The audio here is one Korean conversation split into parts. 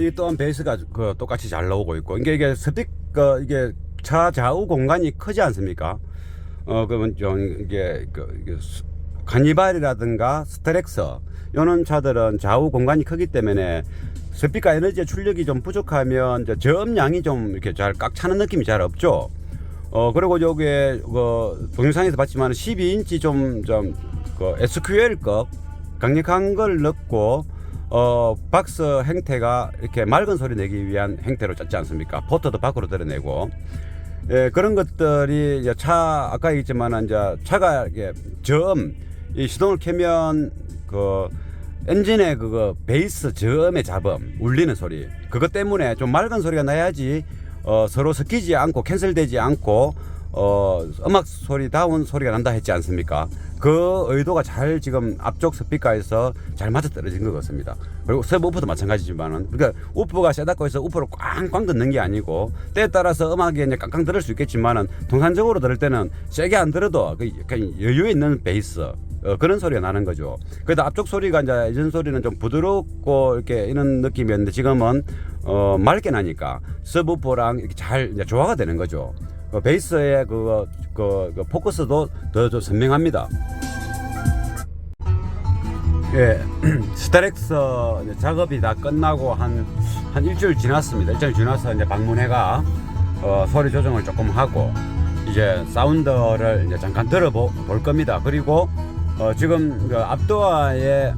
이 또한 베이스가 그 똑같이 잘 나오고 있고, 이게 스피커, 이게 차 좌우 공간이 크지 않습니까? 그러면 좀 이게 카니발이라든가 스트렉서 이런 차들은 좌우 공간이 크기 때문에 스피커 에너지의 출력이 좀 부족하면 이제 저음량이 좀 이렇게 잘 꽉 차는 느낌이 잘 없죠. 그리고 여기에 동영상에서 봤지만 12인치 SQL급 강력한 걸 넣고 박스 행태가 이렇게 맑은 소리 내기 위한 행태로 짰지 않습니까? 포터도 밖으로 드러내고, 예, 그런 것들이 이제 아까 얘기했지만 이제 차가 이게 이 시동을 켜면 엔진의 베이스 저음의 잡음, 울리는 소리, 그것 때문에 좀 맑은 소리가 나야지 서로 섞이지 않고 캔슬되지 않고 음악 소리다운 소리가 난다 했지 않습니까? 그 의도가 잘 지금 앞쪽 스피커에서 잘 맞아떨어진 것 같습니다. 그리고 서브우퍼도 마찬가지지만은, 그러니까 우퍼가 세다고 해서 우퍼를 꽝꽝 듣는 게 아니고, 때에 따라서 음악이 이제 깡깡 들을 수 있겠지만은 통상적으로 들을 때는 세게 안 들어도 약간 여유 있는 베이스, 그런 소리가 나는 거죠. 그래도 앞쪽 소리가 이제 이전 소리는 좀 부드럽고 이렇게 이런 느낌이었는데, 지금은 맑게 나니까 서브우퍼랑 이렇게 잘 이제 조화가 되는 거죠. 베이스의 포커스도 더 선명합니다. 예, 스타렉서 작업이 다 끝나고 한 일주일 지났습니다. 일주일 지나서 이제 방문해가 소리 조정을 조금 하고 이제 사운드를 이제 잠깐 들어볼 겁니다. 그리고 지금 앞도어의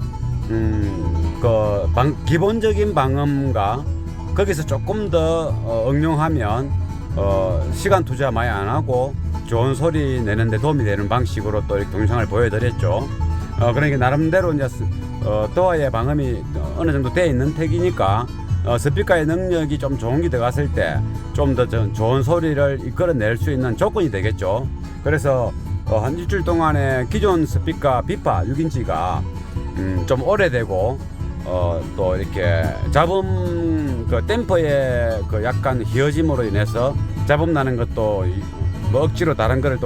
기본적인 방음과 거기서 조금 더 응용하면 시간 투자 많이 안 하고 좋은 소리 내는데 도움이 되는 방식으로 또 이렇게 동영상을 보여드렸죠. 그러니까 나름대로 이제 도어의 방음이 어느 정도 되어 있는 택이니까 스피커의 능력이 좀 좋은 게 들어갔을 때 좀 더 좋은 소리를 이끌어낼 수 있는 조건이 되겠죠. 그래서 한 일주일 동안에 기존 스피커 비파 6인치가 좀 오래되고 또 이렇게 잡음 댐퍼의 약간 휘어짐으로 인해서 잡음 나는 것도 뭐 억지로 다른 거를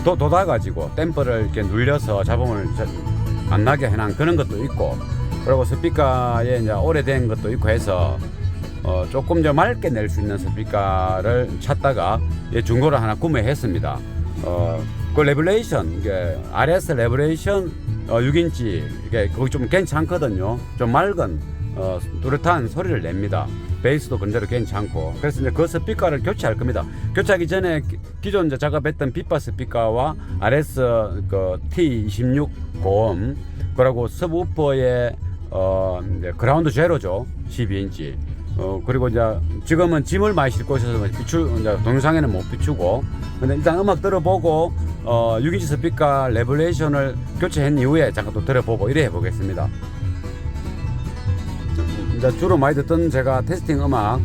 또 돋아가지고 댐퍼를 이렇게 눌려서 잡음을 안 나게 해놓은 그런 것도 있고, 그리고 스피커에 이제 오래된 것도 있고 해서 조금 더 맑게 낼 수 있는 스피커를 찾다가 중고를 하나 구매했습니다. 그 레블레이션, 이게 RS 레블레이션 6인치, 이게 거기 좀 괜찮거든요. 좀 맑은 뚜렷한 소리를 냅니다. 베이스도 그대로 괜찮고. 그래서 이제 그 스피커를 교체할 겁니다. 교체하기 전에 기존 이제 작업했던 비파 스피커와 RS T26 고음, 그리고 서브우퍼의 그라운드 제로죠, 12인치. 그리고 이제 지금은 짐을 많이 싣고 있어서 이제 동영상에는 못 비추고, 근데 일단 음악 들어보고 6인치 스피커 레블레이션을 교체한 이후에 잠깐 또 들어보고 이래 해보겠습니다. 이제 주로 많이 듣던 제가 테스팅 음악,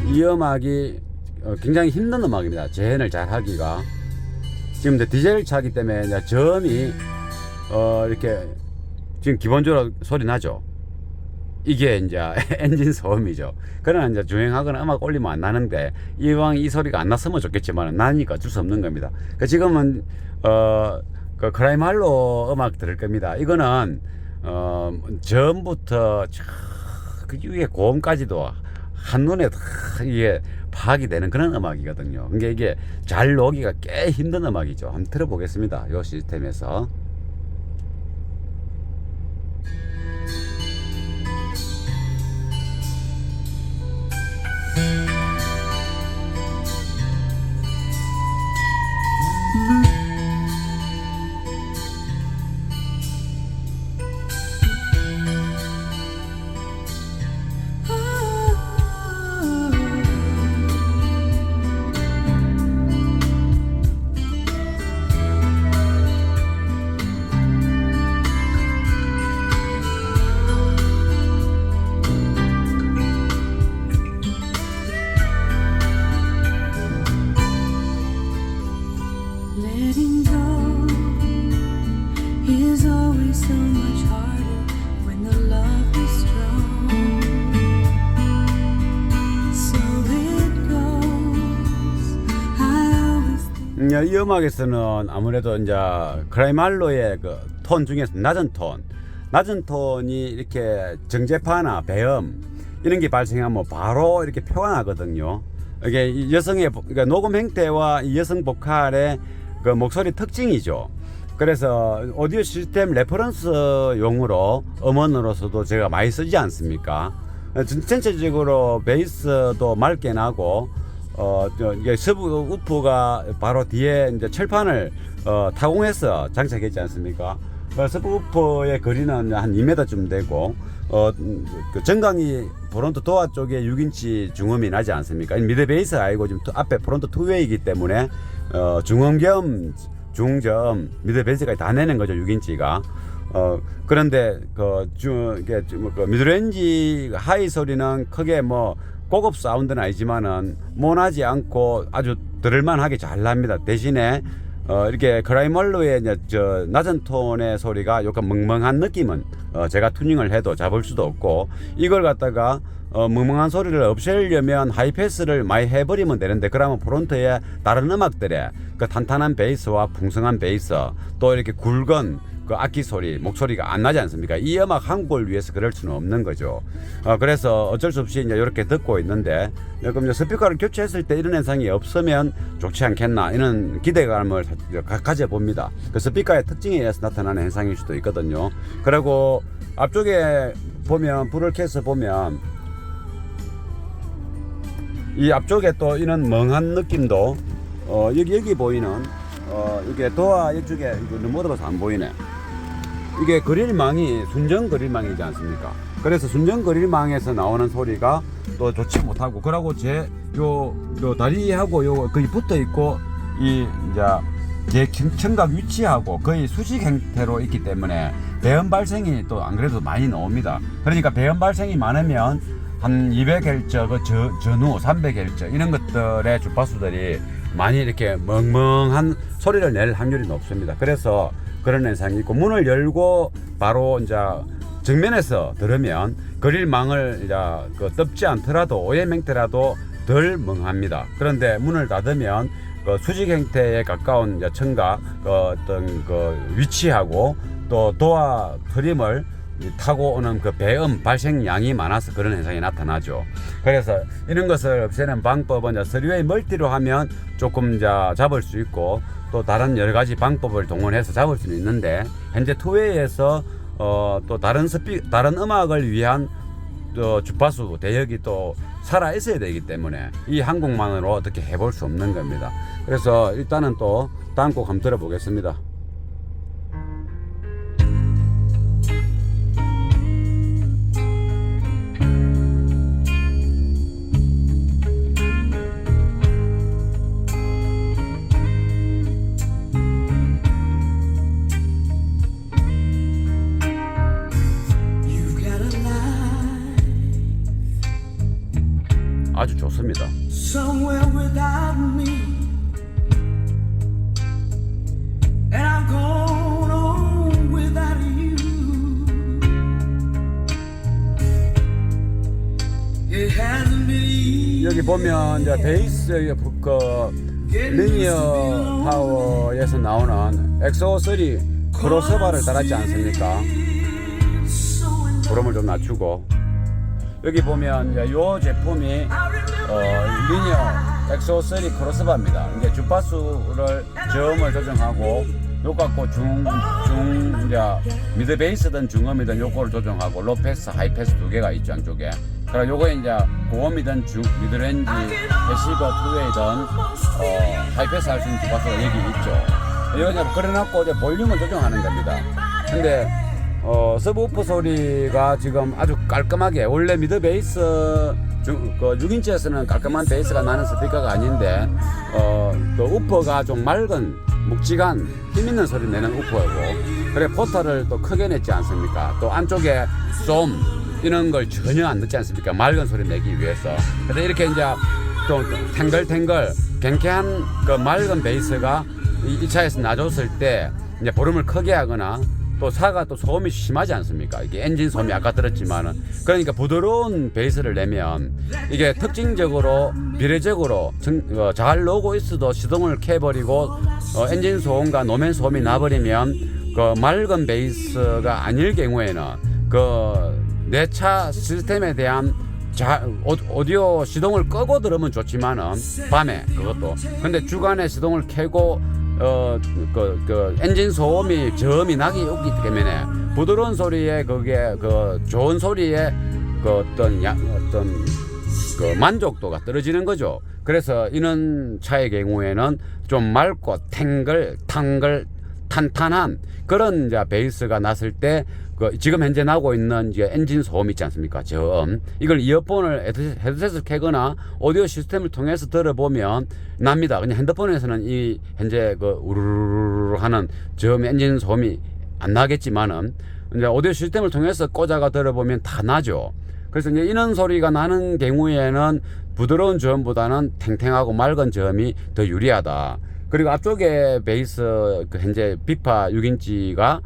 이 음악이 굉장히 힘든 음악입니다. 재현을 잘 하기가. 지금 이제 디젤 차기 때문에 이제 저음이 이렇게 지금 기본적으로 소리 나죠. 이게 이제 엔진 소음이죠. 그러나 이제 주행하거나 음악 올리면 안 나는데, 이왕 이 소리가 안 났으면 좋겠지만 나니까 어쩔 수 없는 겁니다. 지금은 크라이말로 음악 들을 겁니다. 이거는 전부터 그 위에 고음까지도 한눈에 이게 파악이 되는 그런 음악이거든요. 그러니까 이게 잘 녹이가 꽤 힘든 음악이죠. 한번 들어보겠습니다. 이 시스템에서. Letting go is always so much harder when the love is strong. So it goes. I always think. 이 음악에서는 아무래도 이제 크라이말로의 톤 중에서 낮은 톤이 이렇게 정제파나 배음, 이런 게 발생하면 바로 이렇게 표가 나거든요. 이게 이 여성의 그러니까 녹음 행태와 이 여성 보컬의 그 목소리 특징이죠. 그래서 오디오 시스템 레퍼런스용으로 음원으로서도 제가 많이 쓰지 않습니까? 전체적으로 베이스도 맑게 나고 이게 서브우프가 바로 뒤에 이제 철판을 타공해서 장착했지 않습니까? 서브우프의 거리는 한 2m쯤 되고 그 정강이 프론트 도어 쪽에 6인치 중음이 나지 않습니까? 미드 베이스 아니고 지금 앞에 프론트 투웨이이기 때문에 중음 겸 중점 미드 베이스까지 다 내는 거죠. 6인치가. 그런데 이게 그 미드레인지 하이 소리는 크게 뭐 고급 사운드는 아니지만은 모나지 않고 아주 들을만하게 잘 납니다. 대신에 이렇게 크라이멀로의 저 낮은 톤의 소리가 약간 멍멍한 느낌은 제가 튜닝을 해도 잡을 수도 없고, 이걸 갖다가 멍멍한 소리를 없애려면 하이패스를 많이 해버리면 되는데, 그러면 프론트에 다른 음악들의 그 탄탄한 베이스와 풍성한 베이스, 또 이렇게 굵은 그 악기 소리, 목소리가 안 나지 않습니까? 이 음악 한 곡을 위해서 그럴 수는 없는 거죠. 그래서 어쩔 수 없이 이제 이렇게 듣고 있는데, 그럼 이제 스피커를 교체했을 때 이런 현상이 없으면 좋지 않겠나, 이런 기대감을 가져봅니다. 그 스피커의 특징에 의해서 나타나는 현상일 수도 있거든요. 그리고 앞쪽에 보면, 불을 켜서 보면, 이 앞쪽에 또 이런 멍한 느낌도, 여기 보이는, 이게 도화 이쪽에 너무 어두워서 안 보이네. 이게 그릴망이 순정 그릴망이지 않습니까? 그래서 순정 그릴망에서 나오는 소리가 또 좋지 못하고, 그러고 요 다리하고 요 거의 붙어 있고, 제 청각 위치하고 거의 수직 형태로 있기 때문에 배음 발생이 또 안 그래도 많이 나옵니다. 그러니까 배음 발생이 많으면 한 200Hz, 그 전후 300Hz 이런 것들의 주파수들이 많이 이렇게 멍멍한 소리를 낼 확률이 높습니다. 그래서 그런 현상이 있고, 문을 열고 바로 이제 정면에서 들으면 그릴망을 이제 덮지 않더라도 오염 형태라도 덜 멍합니다. 그런데 문을 닫으면 그 수직 형태에 가까운 이제 청각 어떤 그 위치하고 또 도화 트림을 타고 오는 그 배음 발생량이 많아서 그런 현상이 나타나죠. 그래서 이런 것을 없애는 방법은 3웨이 멀티로 하면 조금 잡을 수 있고, 또 다른 여러 가지 방법을 동원해서 잡을 수는 있는데, 현재 2웨이에서 또 다른 음악을 위한 주파수 대역이 또 살아 있어야 되기 때문에 이 한 곡만으로 어떻게 해볼 수 없는 겁니다. 그래서 일단은 또 다음 곡 한번 들어보겠습니다. 아주 좋습니다. Somewhere without me, and I'm going on without you. It hasn't been easy. 여기 보면 이제 베이스 리니어 파워에서 나오는 엑소3 크로스오버를 달았지 않습니까? 볼륨을 좀 낮추고, 여기 보면 이제 요 제품이 리니어 엑소3 크로스오버입니다. 이제 주파수를 저음을 조정하고, 요 갖고 이제 미드 베이스든 중음이든 요거를 조정하고, 로 패스, 하이 패스 두 개가 있죠, 양쪽에. 그러니까 요거에 이제 고음이든 미드레인지, 패시브, 투웨이든 하이 패스 할 수 있는 주파수가 여기 있죠. 이거 이제 그래놓고 이제 볼륨을 조정하는 겁니다. 근데 서브우프 소리가 지금 아주 깔끔하게, 원래 미드 베이스 6인치에서는 깔끔한 베이스가 나는 스피커가 아닌데, 그 우퍼가 좀 맑은 묵직한 힘있는 소리 내는 우퍼고, 그래 포터를 또 크게 냈지 않습니까? 또 안쪽에 쏨 이런 걸 전혀 안 넣지 않습니까? 맑은 소리 내기 위해서. 근데 이렇게 이제 또 탱글탱글 경쾌한 그 맑은 베이스가 이 차에서 놔줬을 때 이제 볼륨을 크게 하거나, 또 사가 또 소음이 심하지 않습니까? 이게 엔진 소음이 아까 들었지만은, 그러니까 부드러운 베이스를 내면 이게 특징적으로 비례적으로 잘 나오고 있어도 시동을 켜버리고 엔진 소음과 노면 소음이 나버리면 그 맑은 베이스가 아닐 경우에는 그 내 차 시스템에 대한 오디오 시동을 끄고 들으면 좋지만은 밤에 그것도 근데 주간에 시동을 켜고 그 엔진 소음이 저음이 나기 없기 때문에 부드러운 소리에 그게 그 좋은 소리에 그 어떤 그 만족도가 떨어지는 거죠. 그래서 이런 차의 경우에는 좀 맑고 탱글 탄탄한 그런 이제 베이스가 났을 때 그 지금 현재 나고 있는 이제 엔진 소음 있지 않습니까? 저음. 이걸 이어폰을 헤드셋을 켜거나 오디오 시스템을 통해서 들어보면 납니다. 그냥 핸드폰에서는 이 현재 그 우르르르 하는 저음 엔진 소음이 안 나겠지만은 이제 오디오 시스템을 통해서 꽂아가 들어보면 다 나죠. 그래서 이제 이런 소리가 나는 경우에는 부드러운 저음보다는 탱탱하고 맑은 저음이 더 유리하다. 그리고 앞쪽에 베이스 그 현재 비파 6인치가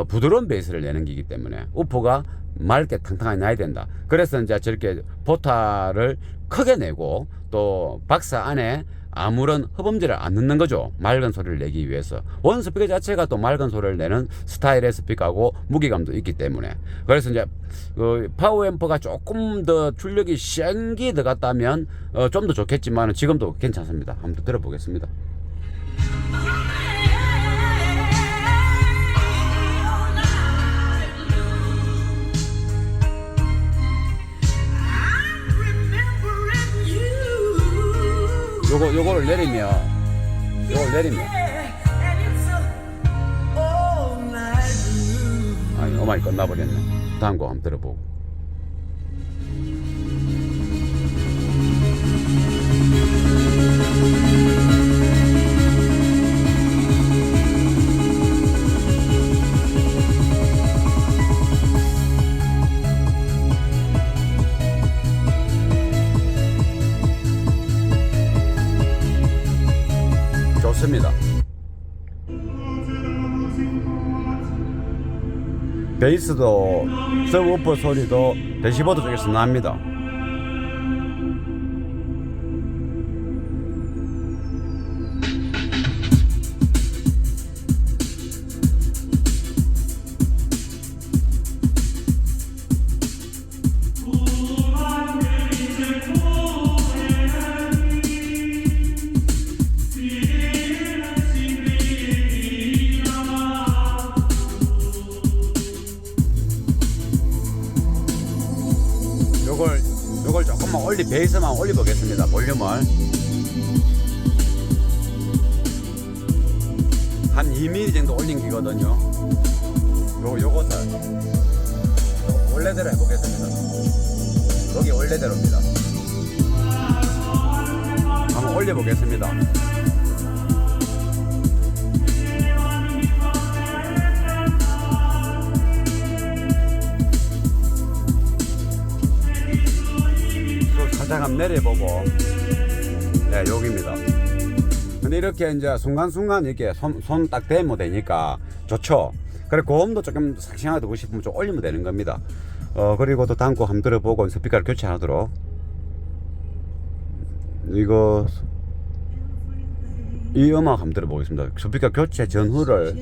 부드러운 베이스를 내는 기기 때문에 우퍼가 맑게 탕탕하게 나야 된다. 그래서 이제 저렇게 보타를 크게 내고 또 박스 안에 아무런 흡음재를 안 넣는 거죠. 맑은 소리를 내기 위해서. 원 스피커 자체가 또 맑은 소리를 내는 스타일의 스피커하고 무게감도 있기 때문에. 그래서 이제 그 파워 앰프가 조금 더 출력이 센게 들어갔다면 좀 더 좋겠지만 지금도 괜찮습니다. 한번 들어보겠습니다. 요걸 내리면 아니 음악이 끝나버렸네. 다음 곡 한번 들어보고. 좋습니다. 베이스도 서브우퍼 소리도 대시보드 쪽에서 납니다. 요걸 조금만 베이스만 올려보겠습니다. 볼륨을 한 2mm 정도 올린 기거든요. 요것을 원래대로 해보겠습니다. 여기 원래대로입니다. 한번 올려보겠습니다. 살짝 한번 내려보고, 네, 여기입니다. 근데 이렇게 이제 순간순간 이렇게 손 딱 대면 되니까 좋죠. 그래, 고음도 조금 삭싱하게 듣고 싶으면 좀 올리면 되는 겁니다. 그리고 또 다음 곡 한번 들어보고 스피커를 교체하도록. 이 음악 한번 들어보겠습니다. 스피커 교체 전후를.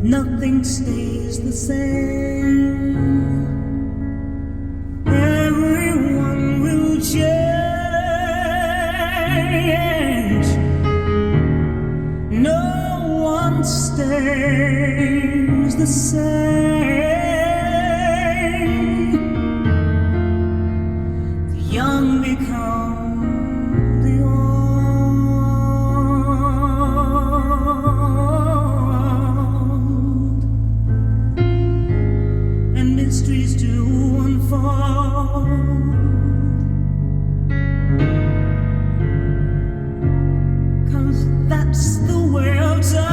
Nothing stays the same. Everyone will change. No one stays the same. The young become the old. Mysteries do unfold. Cause that's the way of time.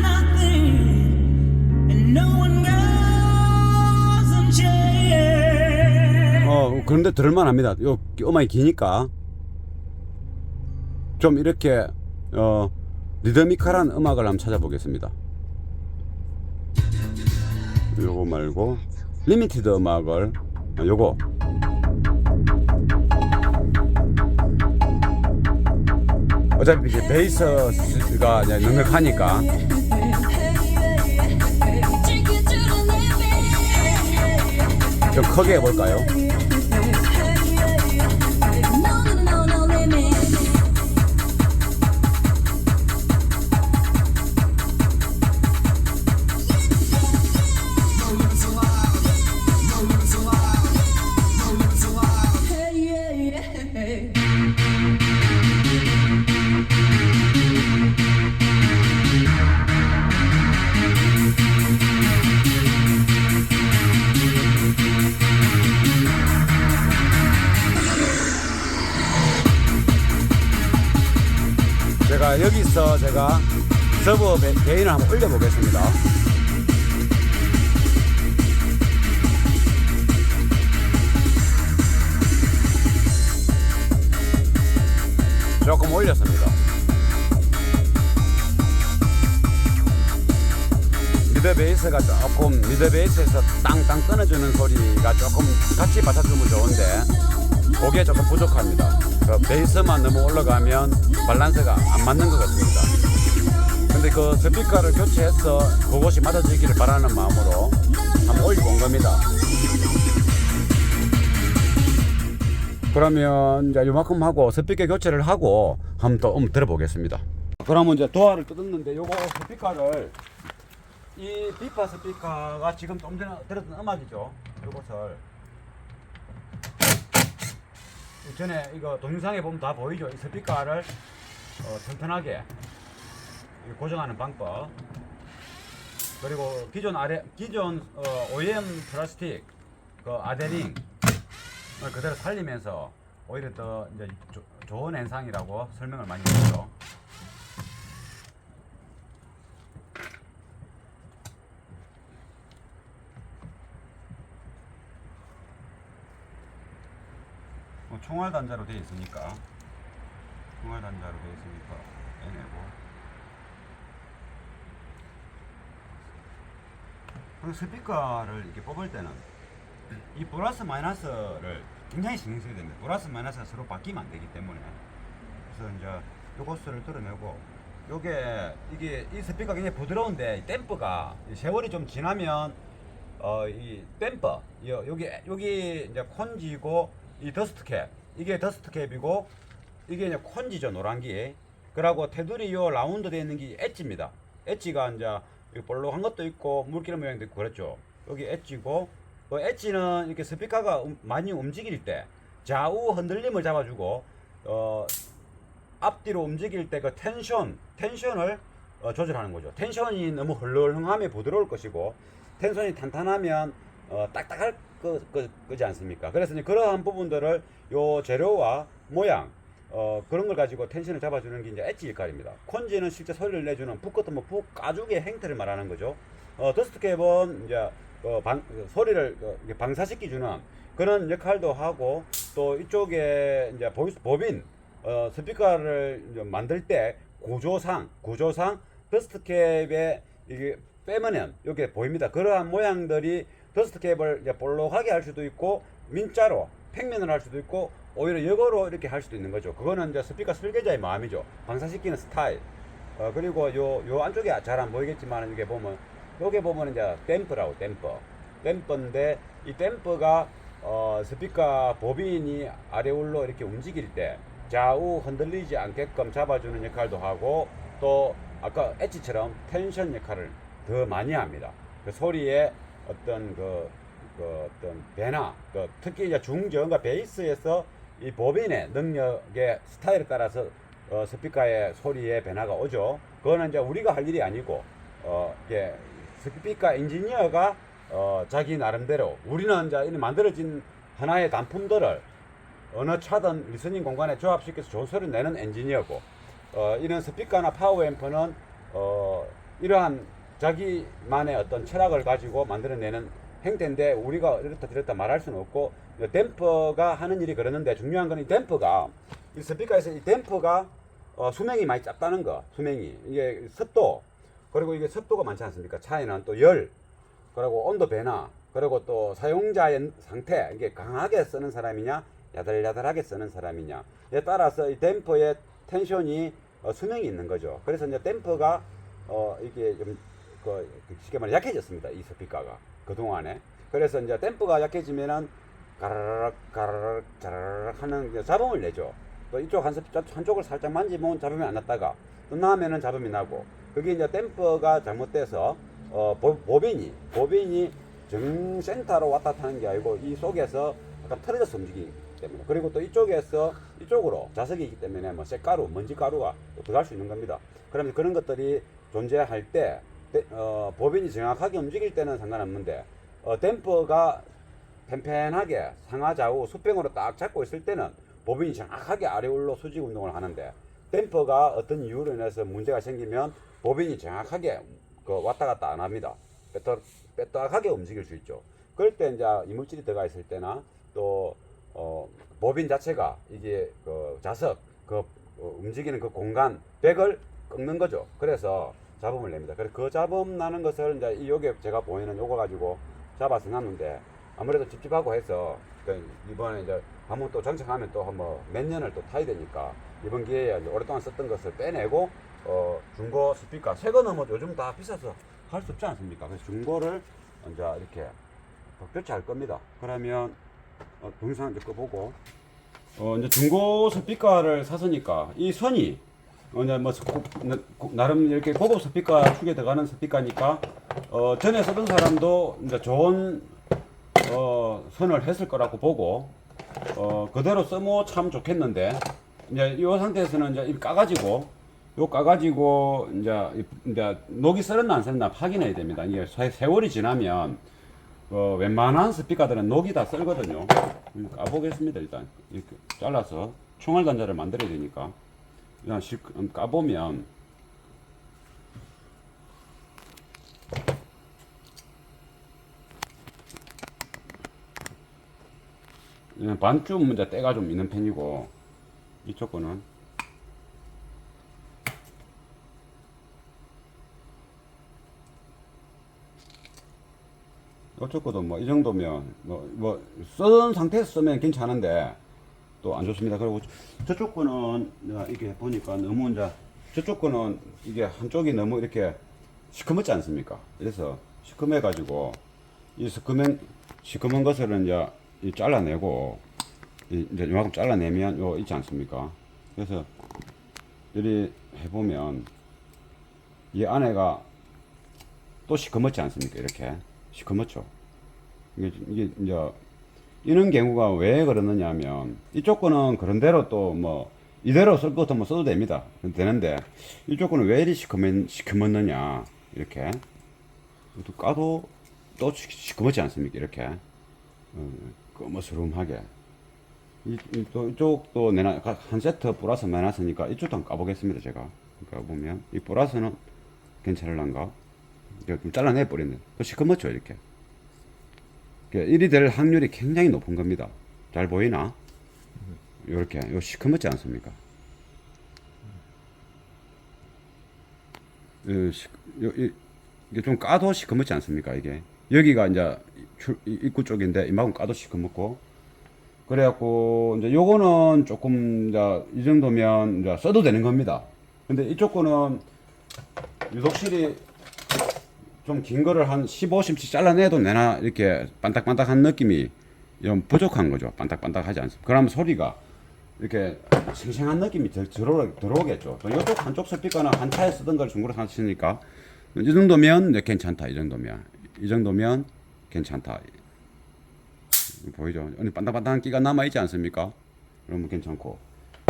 Nothing and no one goes unchanged. 그런데 들을만합니다. 요 음악이 기니까 좀 이렇게 리드미컬한 음악을 한번 찾아보겠습니다. 요거 말고 리미티드 음악을 요거 어차피 이제 베이스가 이제 넉넉하니까. 좀 크게 해볼까요? 여기서 제가 서브 게인을 한번 올려보겠습니다. 조금 올렸습니다. 미드 베이스가 조금 미드 베이스에서 땅땅 끊어주는 소리가 조금 같이 받아주면 좋은데 그게 조금 부족합니다. 그 베이스만 너무 올라가면 밸런스가 안 맞는 것 같습니다. 근데 그 스피커를 교체해서 그것이 맞아지기를 바라는 마음으로 한번 올려본 겁니다. 그러면 이제 요만큼 하고 스피커 교체를 하고 한번 또 들어보겠습니다. 그러면 이제 도화를 뜯었는데 요거 스피커를 이 비파 스피커가 지금 좀 전에 들었던 음악이죠. 요것을 전에 이거 동영상에 보면 다 보이죠. 이 스피커를 튼튼하게 고정하는 방법, 그리고 기존 OEM 플라스틱 그 아데링 그대로 살리면서 오히려 더 이제 좋은 현상이라고 설명을 많이 했죠. 총알 단자로 되어 있으니까 빼내고, 그리고 스피커를 이렇게 뽑을 때는 이 플러스 마이너스를 굉장히 신경 써야 됩니다. 플러스 마이너스가 서로 바뀌면 안 되기 때문에. 그래서 이제 요것을 뚫어내고, 이게 이 스피커가 굉장히 부드러운데 이 댐퍼가 세월이 좀 지나면 이 댐퍼 여기 이제 콘지고 이 더스트캡, 이게 더스트캡이고 이게 이제 콘지죠, 노란기. 그러고 테두리 요 라운드 되어 있는 게 엣지입니다. 엣지가 이제 볼록한 것도 있고 물기름 모양도 있고 그렇죠. 여기 엣지고, 엣지는 이렇게 스피커가 많이 움직일 때 좌우 흔들림을 잡아주고 앞뒤로 움직일 때 그 텐션을 조절하는 거죠. 텐션이 너무 헐렁하면 부드러울 것이고, 텐션이 탄탄하면 딱딱할 거지 않습니까? 그래서 이제 그러한 부분들을 요 재료와 모양 그런 걸 가지고 텐션을 잡아주는 게 이제 엣지 역할입니다. 콘지는 실제 소리를 내주는 푹 같은 푹 가죽의 행태를 말하는 거죠. 더스트캡은 이제 소리를 방사시켜주는 그런 역할도 하고, 또 이쪽에 이제 보빈 스피커를 이제 만들 때 구조상 더스트캡에 이게 빼면 이렇게 보입니다. 그러한 모양들이 더스트캡을 이제 볼록하게 할 수도 있고, 민자로 평면을 할 수도 있고, 오히려 역으로 이렇게 할 수도 있는 거죠. 그거는 이제 스피커 설계자의 마음이죠. 방사시키는 스타일. 그리고 요 안쪽에 잘 안 보이겠지만 이게 보면 이제 댐퍼라고, 댐퍼인데 이 댐퍼가 스피커 보빈이 아래울로 이렇게 움직일 때 좌우 흔들리지 않게끔 잡아주는 역할도 하고, 또 아까 엣지처럼 텐션 역할을 더 많이 합니다. 그 소리의 어떤 어떤 변화, 특히 이제 중저음과 베이스에서 이 보빈의 능력의 스타일에 따라서 스피커의 소리의 변화가 오죠. 그거는 이제 우리가 할 일이 아니고 이게 스피커 엔지니어가 자기 나름대로, 우리는 이제 이 만들어진 하나의 단품들을 어느 차든 리스닝 공간에 조합시켜서 좋은 소리를 내는 엔지니어고, 이런 스피커나 파워앰프는 이러한 자기만의 어떤 철학을 가지고 만들어내는 행태인데, 우리가 이렇다 저렇다 말할 수는 없고, 댐퍼가 하는 일이 그러는데, 중요한 건 이 댐퍼가, 이 스피커에서 이 댐퍼가 수명이 많이 짧다는 거. 수명이, 이게 습도, 그리고 이게 습도가 많지 않습니까? 차이는 또 열, 그리고 온도 변화, 그리고 또 사용자의 상태, 이게 강하게 쓰는 사람이냐 야들야들하게 쓰는 사람이냐 에 따라서 이 댐퍼의 텐션이 수명이 있는 거죠. 그래서 이제 댐퍼가 이게 좀 쉽게 말해 약해졌습니다. 이 스피커가 그 동안에. 그래서 이제 댐퍼가 약해지면은 가라락 가라락 자라락 하는 잡음을 내죠. 또 이쪽 한쪽을 살짝 만지면 잡음이 안 났다가 또 나면은 잡음이 나고, 그게 이제 댐퍼가 잘못돼서 보빈이 정센터로 왔다 타는 게 아니고 이 속에서 약간 틀어져서 움직이기 때문에, 그리고 또 이쪽에서 이쪽으로 자석이 있기 때문에 뭐 쇳가루, 먼지가루가 들어갈 수 있는 겁니다. 그러면 그런 것들이 존재할 때 보빈이 정확하게 움직일 때는 상관없는데 댐퍼가 팽팽하게 상하좌우 수평으로 딱 잡고 있을 때는 보빈이 정확하게 아래울로 수직 운동을 하는데, 댐퍼가 어떤 이유로 인해서 문제가 생기면 보빈이 정확하게 왔다 갔다 안 합니다. 빼딱하게 움직일 수 있죠. 그럴 때 이제 이물질이 들어가 있을 때나 또 보빈 자체가 이게 자석 움직이는 그 공간 백을 꺾는 거죠. 그래서 잡음을 냅니다. 그래서 그 잡음 나는 것을 이제 요게 제가 보이는 요거 가지고 잡아서 놨는데, 아무래도 찝찝하고 해서 이번에 이제 한번 또 정착하면 또 뭐 몇 년을 또 타야 되니까 이번 기회에 이제 오랫동안 썼던 것을 빼내고 중고 스피커, 새 거는 뭐 요즘 다 비싸서 할 수 없지 않습니까? 그래서 중고를 이제 이렇게 교체할 겁니다. 그러면 동영상 이제 꺼보고 이제 중고 스피커를 샀으니까 이 선이 이제 뭐 나름 이렇게 고급 스피커 축에 들어가는 스피커니까 전에 쓰던 사람도 이제 좋은 선을 했을 거라고 보고 그대로 쓰면 참 좋겠는데, 이제 이 상태에서는 이제 까가지고 이제 녹이 썰었나 안 썰었나 확인해야 됩니다. 이게 세월이 지나면 웬만한 스피커들은 녹이 다 썰거든요. 까보겠습니다. 일단 이렇게 잘라서 총알 단자를 만들어야 되니까 일단 까보면 반쯤 이제 때가 좀 있는 편이고, 이쪽 거는 이쪽 거도 뭐 이 정도면 뭐 쓰던 상태에서 쓰면 괜찮은데 또 안 좋습니다. 그리고 저쪽 거는 내가 이게 보니까 너무 이제 저쪽 거는 이게 한쪽이 너무 이렇게 시커멓지 않습니까? 그래서 시커매 가지고 이 시커먼 것을 이제 잘라내고 이제 요만큼 잘라내면 요 있지 않습니까? 그래서 이리 해보면 이 안에가 또 시커멓지 않습니까? 이렇게 시커멓죠. 이게 이제 이런 경우가 왜 그러느냐 하면, 이쪽 거는 그런 대로 또 뭐 이대로 쓸 것 같으면 써도 되는데 이쪽 거는 왜 이리 시커멓느냐, 이렇게 또 까도 또 시커멓지 않습니까? 이렇게 거머스름하게 또 이쪽도 한 세트 플러스 내놨으니까 이쪽도 한번 까보겠습니다. 제가 그러니까 보면 이 플러스는 괜찮을란가, 좀 잘라내 버리네. 또 시커멓죠. 이렇게 이리 될 확률이 굉장히 높은 겁니다. 잘 보이나? 이렇게 요 시커멓지 않습니까? 이게 좀 까도 시커멓지 않습니까? 이게 여기가 이제 입구 쪽인데 이만큼 까도 시커멓고, 그래갖고 이제 요거는 조금 이제 이 정도면 이제 써도 되는 겁니다. 근데 이쪽 거는 유독실이 좀 긴 거를 한 15cm 잘라내도 내나 이렇게 반딱반딱한 느낌이 좀 부족한 거죠. 반딱반딱하지 않습니다. 그러면 소리가 이렇게 생생한 느낌이 들어오겠죠. 또 이쪽 한쪽 스피커는 한 차에 쓰던 걸 중고로 샀으니까 이 정도면 괜찮다. 이 정도면 괜찮다. 보이죠? 반딱반딱한 끼가 남아있지 않습니까? 그러면 괜찮고.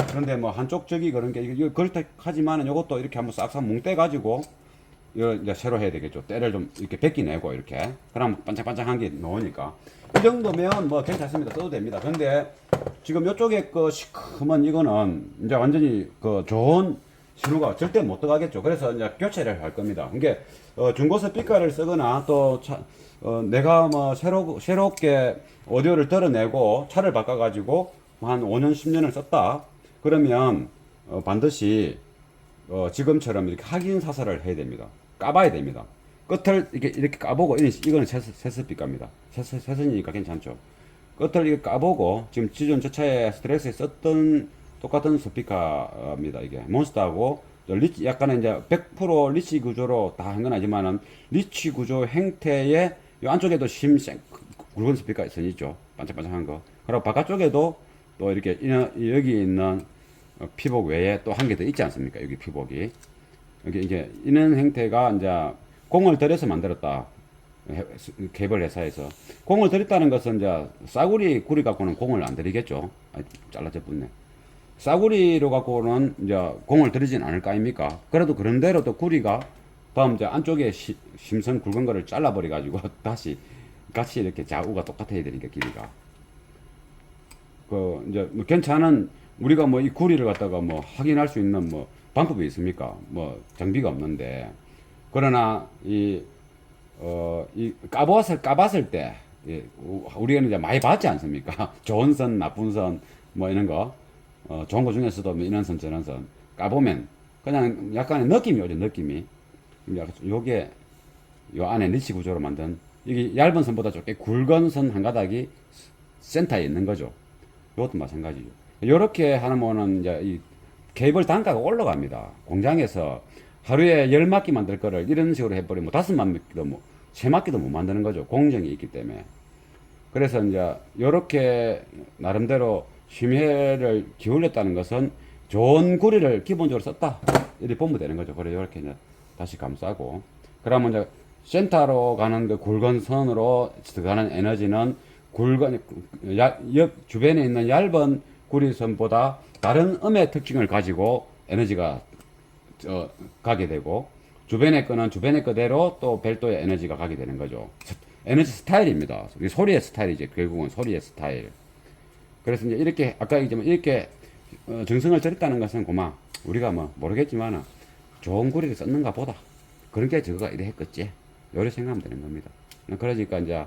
그런데 뭐 한쪽 저기 그런 게 그렇다 하지만은 요것도 이렇게 한번 싹싹 뭉떼 가지고 이거 이제 새로 해야 되겠죠. 때를 좀 이렇게 벗기 내고 이렇게. 그럼 반짝반짝한 게 나오니까. 이 정도면 뭐 괜찮습니다. 써도 됩니다. 근데 지금 요쪽에 그 시커먼 이거는 이제 완전히 그 좋은 신호가 절대 못 들어가겠죠. 그래서 이제 교체를 할 겁니다. 이게 중고 스피커를 쓰거나 또 내가 뭐 새롭게 오디오를 들어내고 차를 바꿔가지고 한 5년, 10년을 썼다. 그러면 반드시 지금처럼 이렇게 확인 사살을 해야 됩니다. 까봐야 됩니다. 끝을 이렇게 까보고, 이거는 새 스피커입니다. 새선이니까 괜찮죠. 끝을 이렇게 까보고, 지금 기존 저 차에 스트레스에 썼던 똑같은 스피커입니다. 이게 몬스터하고 리치, 약간은 이제 100% 리치 구조로 다 한 건 아니지만은 리치 구조 형태의 이 안쪽에도 굵은 스피커 있죠. 반짝반짝한 거. 그리고 바깥쪽에도 또 이렇게 여기 있는 피복 외에 또 한 개 더 있지 않습니까? 여기 피복이. 여기 이게 이런 형태가 이제 공을 들여서 만들었다. 개발 회사에서 공을 들였다는 것은 이제 싸구리 구리 갖고는 공을 안 들이겠죠. 잘라져 붙네. 싸구리로 갖고는 이제 공을 들이진 않을 거 아닙니까? 그래도 그런 대로 또 구리가 다음 이제 안쪽에 심선 굵은 거를 잘라버려 가지고 다시 같이 이렇게 좌우가 똑같아야 되니까 길이가 그 이제 뭐 괜찮은 우리가 뭐 이 구리를 갖다가 뭐 확인할 수 있는 뭐 방법이 있습니까? 뭐 장비가 없는데 그러나 이 까봤을 때 우리가 이제 많이 봤지 않습니까? 좋은 선, 나쁜 선 뭐 이런 거 좋은 거 중에서도 뭐 이런 선 저런 선 까보면 그냥 약간의 느낌이 오죠. 느낌이 요게 요 안에 리치 구조로 만든 이게 얇은 선보다 좀 꽤 굵은 선 한 가닥이 센터에 있는 거죠. 이것도 마찬가지죠. 이렇게 하면은 이제 이 케이블 단가가 올라갑니다. 공장에서 하루에 10막기 만들 거를 이런 식으로 해버리면 5막기도 뭐 3막기도 못 만드는 거죠. 공정이 있기 때문에. 그래서 이제 이렇게 나름대로 심혈을 기울였다는 것은 좋은 구리를 기본적으로 썼다. 이렇게 보면 되는 거죠. 그래 이렇게 이제 다시 감싸고 그러면 이제 센터로 가는 그 굵은 선으로 들어가는 에너지는 옆 주변에 있는 얇은 구리선보다 다른 음의 특징을 가지고 에너지가 가게 되고 주변에 거는 주변에 거대로 또 별도의 에너지가 가게 되는 거죠. 에너지 스타일입니다. 소리의 스타일이지. 결국은 소리의 스타일. 그래서 이제 이렇게 아까 얘기했지만 이렇게 정성을 들였다는 것은 고마 우리가 뭐 모르겠지만 좋은 구리를 썼는가 보다. 그런 게 저거가 이래 했겠지. 요리 생각하면 되는 겁니다. 그러니까 이제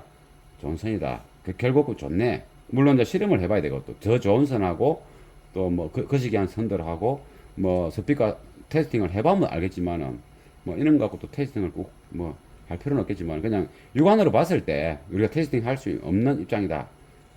좋은 선이다. 결국은 좋네. 물론 이제 실험을 해봐야 되고 더 좋은 선하고 또 뭐 거시기한 선들하고 뭐 스피커 테스팅을 해보면 알겠지만은 뭐 이런 거 갖고 또 테스팅을 꼭 뭐 할 필요는 없겠지만 그냥 육안으로 봤을 때 우리가 테스팅 할 수 없는 입장이다.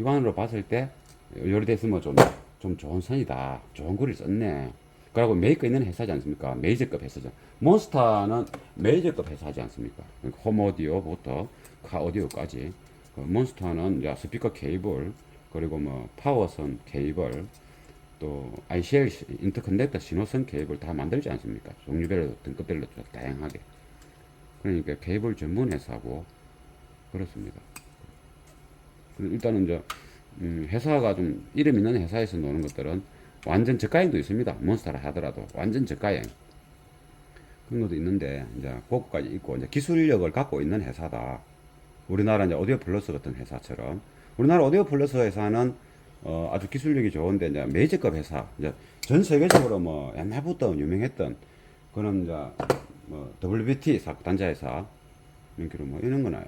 육안으로 봤을 때 요리됐으면 좀 좋은 선이다. 좋은 구리를 썼네. 그리고 메이커 있는 회사지 않습니까? 메이저급 회사죠. 몬스타는 메이저급 회사지 않습니까? 홈오디오부터 카오디오까지. 몬스타는 이제 스피커 케이블, 그리고 뭐 파워선 케이블, 또 ICL 인터커넥터 신호선 케이블 다 만들지 않습니까? 종류별로 등급별로 다양하게. 그러니까 케이블 전문 회사고 그렇습니다. 일단은 이제 회사가 좀 이름 있는 회사에서 노는 것들은 완전 저가형도 있습니다. 몬스타라 하더라도 완전 저가형 그런 것도 있는데 이제 그것까지 있고 이제 기술력을 갖고 있는 회사다. 우리나라 이제 오디오 플러스 같은 회사처럼 우리나라 오디오 플러스 회사는 아주 기술력이 좋은데 이제 메이저급 회사 이제 전 세계적으로 뭐 옛날부터 유명했던 그런 이제 뭐 WBT 단자회사 명기로 뭐 이런 건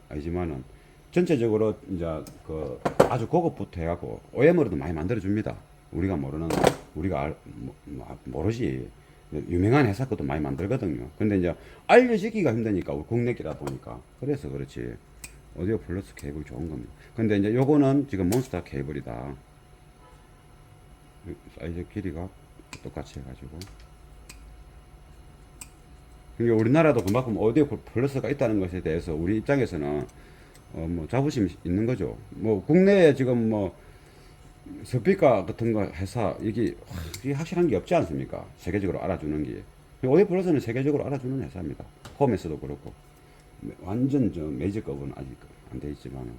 아니지만은 전체적으로 이제 그 아주 고급부터 해갖고 OEM으로도 많이 만들어 줍니다. 우리가 모르는 우리가 모르지 유명한 회사 것도 많이 만들거든요. 근데 이제 알려지기가 힘드니까 우리 국내기라 보니까 그래서 그렇지. 오디오 플러스 케이블 좋은 겁니다. 근데 이제 요거는 지금 몬스터 케이블이다. 사이즈 길이가 똑같이 해가지고. 그러니까 우리나라도 그만큼 오디오 플러스가 있다는 것에 대해서 우리 입장에서는 뭐 자부심이 있는 거죠. 뭐 국내에 지금 뭐 스피커 같은 거 회사 이게 확실한 게 없지 않습니까? 세계적으로 알아주는 게. 오디오 플러스는 세계적으로 알아주는 회사입니다. 홈에서도 그렇고. 완전 저 메이저급은 아직 안 돼 있지만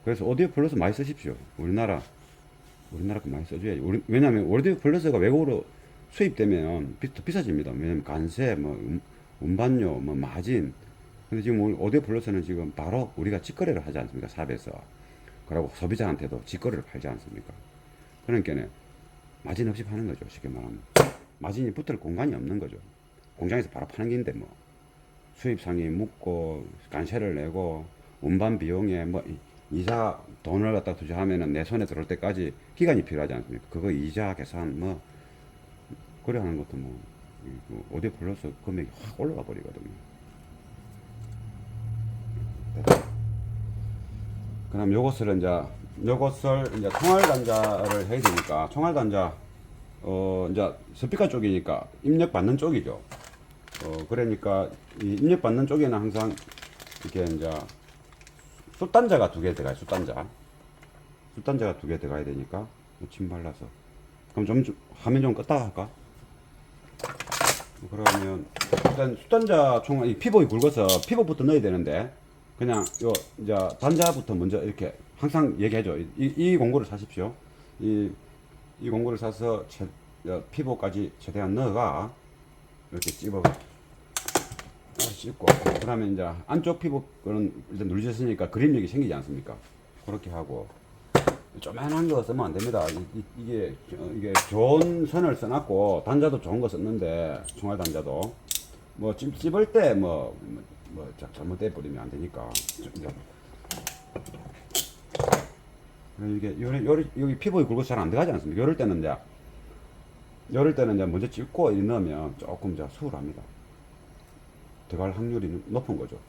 그래서 오디오 플러스 많이 쓰십시오. 우리나라 거 많이 써줘야지. 왜냐면 오디오 플러스가 외국으로 수입되면 더 비싸집니다. 왜냐면 관세, 뭐 운반료, 뭐 마진. 근데 지금 오디오 플러스는 지금 바로 우리가 직거래를 하지 않습니까? 샵에서. 그리고 소비자한테도 직거래를 팔지 않습니까? 그러니까 마진 없이 파는 거죠. 쉽게 말하면 마진이 붙을 공간이 없는 거죠. 공장에서 바로 파는 게인데 뭐 수입상이 묻고 관세를 내고 운반 비용에 뭐 이자 돈을 갖다 투자하면은 내 손에 들어올 때까지 기간이 필요하지 않습니까? 그거 이자 계산 뭐 그래 하는 것도 뭐 오디오 플러스 금액이 확 올라가 버리거든요. 그럼 요것을 이제 요것을 이제 총알단자를 해야 되니까, 총알단자, 이제 스피커 쪽이니까 입력 받는 쪽이죠. 그러니까 이 입력 받는 쪽에는 항상 이렇게 이제 숫단자가 2개 들어가요. 숫단자가 2개 들어가야 되니까 침 발라서. 그럼 좀 화면 좀 껐다가 할까? 그러면 일단 숫단자 총알 이 피복이 굵어서 피복부터 넣어야 되는데, 그냥 요 이제 단자부터 먼저 이렇게 항상 얘기해줘. 이 공구를 사십시오. 이 공구를 사서 피복까지 최대한 넣어가 이렇게 씹고, 그러면 이제 안쪽 피복은 일단 눌리셨으니까 그립력이 생기지 않습니까? 그렇게 하고, 조그만한 거 쓰면 안 됩니다. 이게 좋은 선을 써놨고, 단자도 좋은 거 썼는데, 총알 단자도 뭐 찝을 때 잘못돼 버리면 안 되니까. 이게 여기 피복이 굵어서 잘 안 들어가지 않습니까? 요럴 때는 이제 먼저 찝고 이렇게 넣으면 조금 이제 수월합니다. 들어갈 확률이 높은 거죠.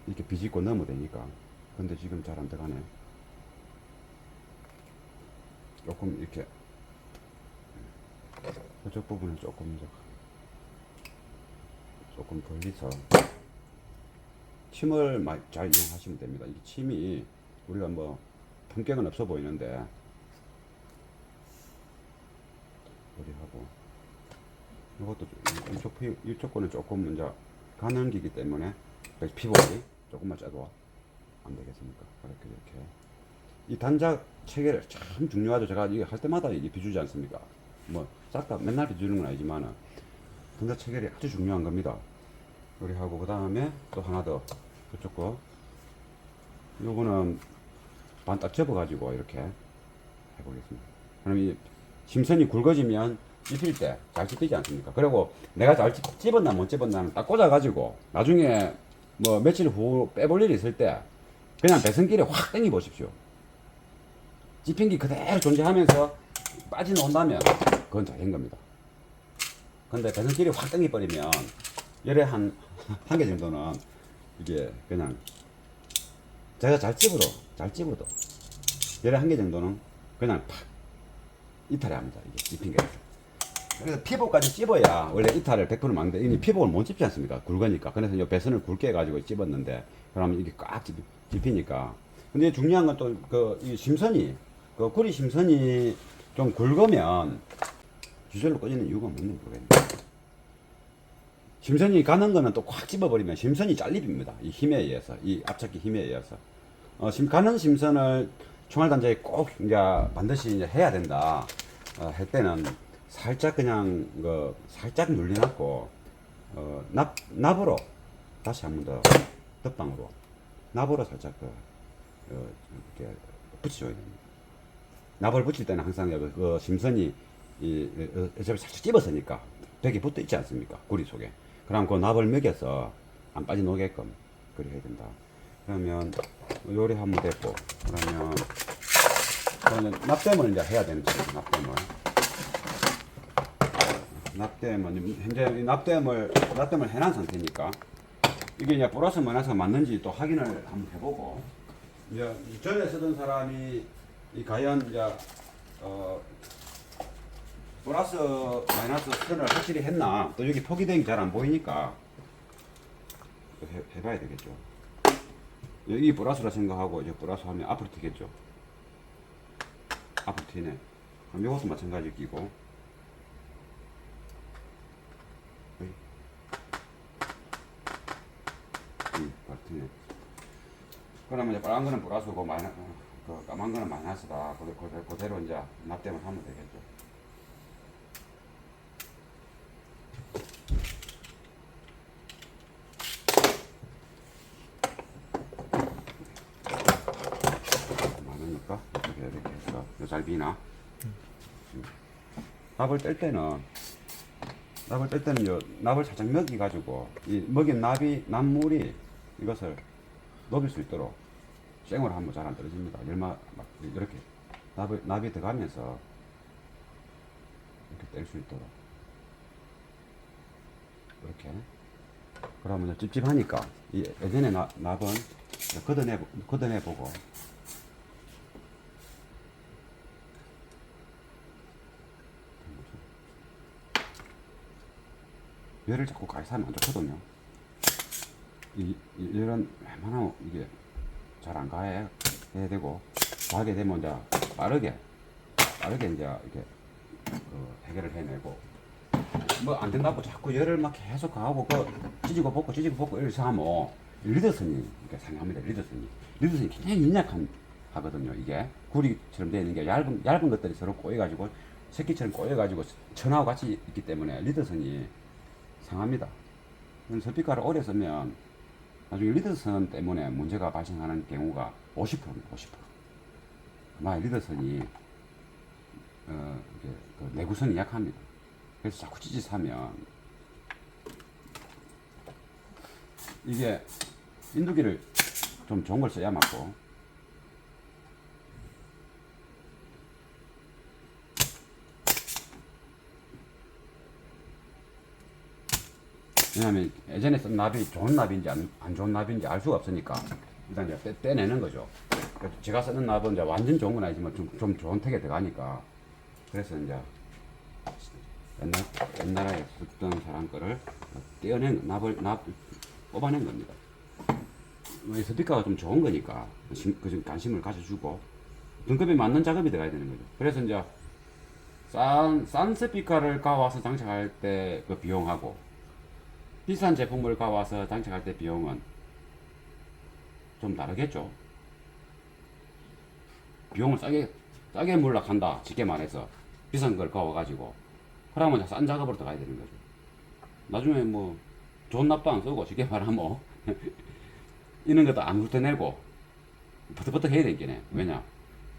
이렇게 비집고 넣으면 되니까. 근데 지금 잘 안 들어가네. 조금 이렇게 그쪽 부분은 조금 벌리서 침을 잘 이용하시면 됩니다. 이 침이 우리가 뭐 품격은 없어 보이는데, 우리하고 이것도 이쪽 거는 조금 이제 가늘기기 때문에 피복이 조금만 짜도 안 되겠습니까? 이렇게 이 단자 체계를 참 중요하죠. 제가 이게 할 때마다 이게 비주지 않습니까? 뭐 싹 다 맨날 비주는 건 아니지만은 단자 체계이 아주 중요한 겁니다. 우리 하고 그 다음에 또 하나 더 그쪽 거, 요거는 반 딱 접어가지고 이렇게 해보겠습니다. 그럼 이 심선이 굵어지면 찝힐 때 잘 찝히지 않습니까? 그리고 내가 잘 찝었나 못 찝었나는 딱 꽂아가지고 나중에 뭐 며칠 후 빼볼 일이 있을 때 그냥 배선길에 확 당겨 보십시오. 찝힌 게 그대로 존재하면서 빠져나온다면 그건 잘 된 겁니다. 근데 배선길이 확 당겨 버리면 열에 한 개 정도는 이게 그냥 제가 잘 찝어도 열에 한 개 정도는 그냥 팍 이탈이 합니다. 이게 찝힌 게. 그래서 피복까지 찝어야 원래 이탈을 100% 막는데, 이미 피복을 못 찝지 않습니까? 굵으니까. 그래서 이 배선을 굵게 해가지고 찝었는데, 그러면 이게 꽉 찝히니까. 근데 중요한 건 또 이 심선이, 구리 심선이 좀 굵으면 주절로 꺼지는 이유가 뭔지 모르겠네요. 심선이 가는 거는 또 꽉 찝어버리면 심선이 잘립니다. 이 힘에 의해서, 이 압착기 힘에 의해서. 가는 심선을 총알단자에 꼭 이제 반드시 이제 해야 된다 할 때는 살짝 그냥 살짝 눌려놨고, 납으로 다시 한 번 더 덧방으로 납으로 살짝 이렇게 붙여줘야 됩니다. 납을 붙일 때는 항상 심선이 어차피 살짝 찝었으니까 벽에 붙어 있지 않습니까? 구리 속에. 그럼 그 납을 먹여서 안 빠져나오게끔 그렇게 해야 된다. 그러면 요리 한번 됐고, 그러면 납땜을 이제 해야 되는 거죠. 납땜은 현재 납땜을 해놓은 상태니까 이게 이제 플러스 마이너스가 맞는지 또 확인을 한번 해보고, 이제 전에 쓰던 사람이 과연 이제 플러스 마이너스 선을 확실히 했나, 또 여기 포기대기 잘 안 보이니까 해봐야 되겠죠. 여기 플러스라 생각하고 이제 플러스 하면 앞으로 튀겠죠. 앞으로 튀네. 그럼 이것도 마찬가지 끼고, 튀네. 그러면 이제 빨간 거는 플러스고 까만 거는 마이너스다. 그대로 이제 납땜을 하면 되겠죠. 이렇게 해서 잘 비나. 납을 뗄 때는 납을 살짝 먹이 가지고 이 먹인 납물이 이것을 녹일 수 있도록 생으로 하면 잘 안 떨어집니다. 이렇게 납이 들어가면서 이렇게 뗄 수 있도록 이렇게. 그러면 찝찝하니까 이 예전에 납은 걷어내 보고 열을 자꾸 가해사하면 안 좋거든요. 열은 웬만하면 이게 잘 안 가해 해야 되고, 가게 되면 이제 빠르게 이제 이렇게 해결을 해내고, 뭐 안 된다고 자꾸 열을 막 계속 가하고 찢고 벗고 이렇게 하면 리더선이 이렇게 상합니다. 리더선이 굉장히 연약한 하거든요. 이게 구리처럼 되어 있는 게 얇은 것들이 서로 꼬여가지고 새끼처럼 꼬여가지고 천하고 같이 있기 때문에 리더선이 상합니다. 스피커를 오래 쓰면 나중에 리더선 때문에 문제가 발생하는 경우가 50%입니다. 50%. 만약 리더선이 이게 내구선이 약합니다. 그래서 자꾸 찌릿하면 이게 인두기를 좀 좋은 걸 써야 맞고, 왜냐하면 예전에 쓴 납이 좋은 납인지 안 좋은 납인지 알 수가 없으니까 일단 이제 떼내는 거죠. 그래서 제가 쓰는 납은 이제 완전 좋은 건 아니지만 좀 좋은 택에 들어가니까, 그래서 이제 옛날에 쓰던 사람 거를 떼어낸 납을 뽑아낸 겁니다. 스피커가 좀 좋은 거니까 그 관심을 가져주고 등급에 맞는 작업이 들어가야 되는 거죠. 그래서 이제 싼 스피커를 가와서 장착할 때 그 비용하고 비싼 제품을 가와서 장착할 때 비용은 좀 다르겠죠. 비용을 싸게 물락한다, 쉽게 말해서 비싼 걸 가와가지고 그러면 싼 작업으로 들어가야 되는 거죠. 나중에 뭐 좋은 납도 안 쓰고 쉽게 말하면 이런 것도 안 훑어내고 버떡버떡 해야 되겠네. 왜냐,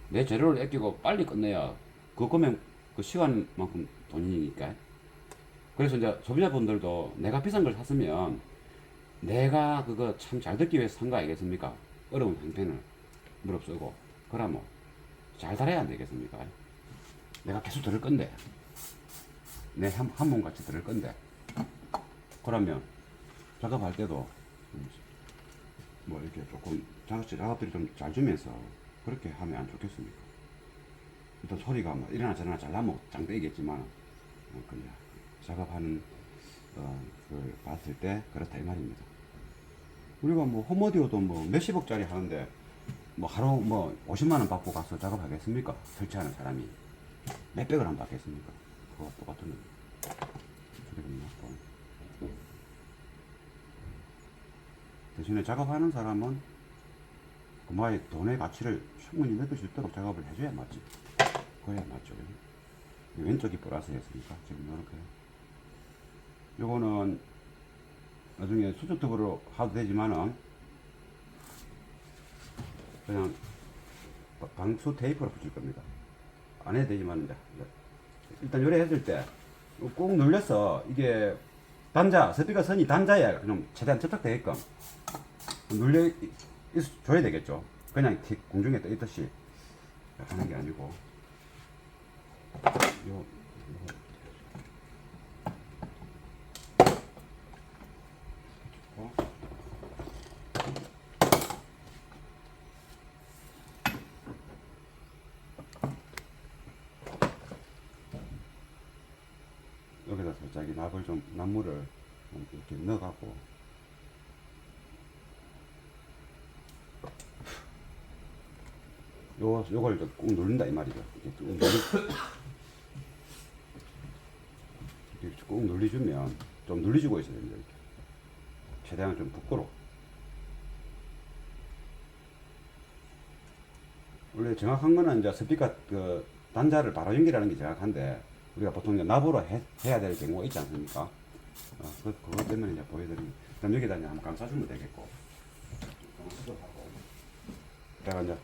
내 재료를 아끼고 빨리 끝내야 그거면 그 시간만큼 돈이니까. 그래서 이제 소비자분들도 내가 비싼 걸 샀으면 내가 그거 참 잘 듣기 위해서 산 거 아니겠습니까? 어려운 형편을 무릅쓰고 그러면 잘 살아야 안 되겠습니까? 내가 계속 들을 건데, 내 한 몸 같이 들을 건데, 그러면 작업할 때도 뭐 이렇게 조금 작업들이 좀 잘 주면서 그렇게 하면 안 좋겠습니까? 일단 소리가 뭐 이러나 저러나 잘나면 짱떼이겠지만 그냥 작업하는 그 봤을 때 그렇다 이 말입니다. 우리가 뭐 홈오디오도 뭐 몇십억짜리 하는데 뭐 하루 뭐 50만 원 받고 가서 작업하겠습니까? 설치하는 사람이 몇백을 안 받겠습니까? 그거 똑같은 겁니다. 대신에 작업하는 사람은 그마의 돈의 가치를 충분히 느낄 수 있도록 작업을 해줘야 맞지. 그래야 맞죠. 왼쪽이 보라색이었으니까 지금 이렇게. 요거는 나중에 수축톱으로 하도 되지만은 그냥 방수 테이프로 붙일 겁니다. 안 해도 되지만 이제 일단 요래 했을 때 꾹 눌려서 이게 스피커 선이 단자에 좀 최대한 접착되게끔 눌려 줘야 되겠죠. 그냥 공중에 떠 있듯이 하는 게 아니고 여기다 살짝 이 납물을 이렇게 넣어갖고 요걸 꾹 누른다 이 말이죠. 이렇게 꾹 눌러주면 좀 눌러주고 있어야 됩니다. 이렇게 최대한 좀 부끄러워. 원래 정확한 거는 이제 스피커 그 단자를 바로 연결하는 게 정확한데 우리가 보통 이제 납으로 해야 될 경우가 있지 않습니까? 그것 때문에 이제 보여드립니다. 그럼 여기다 이제 한번 감싸주면 되겠고. 그다가 이제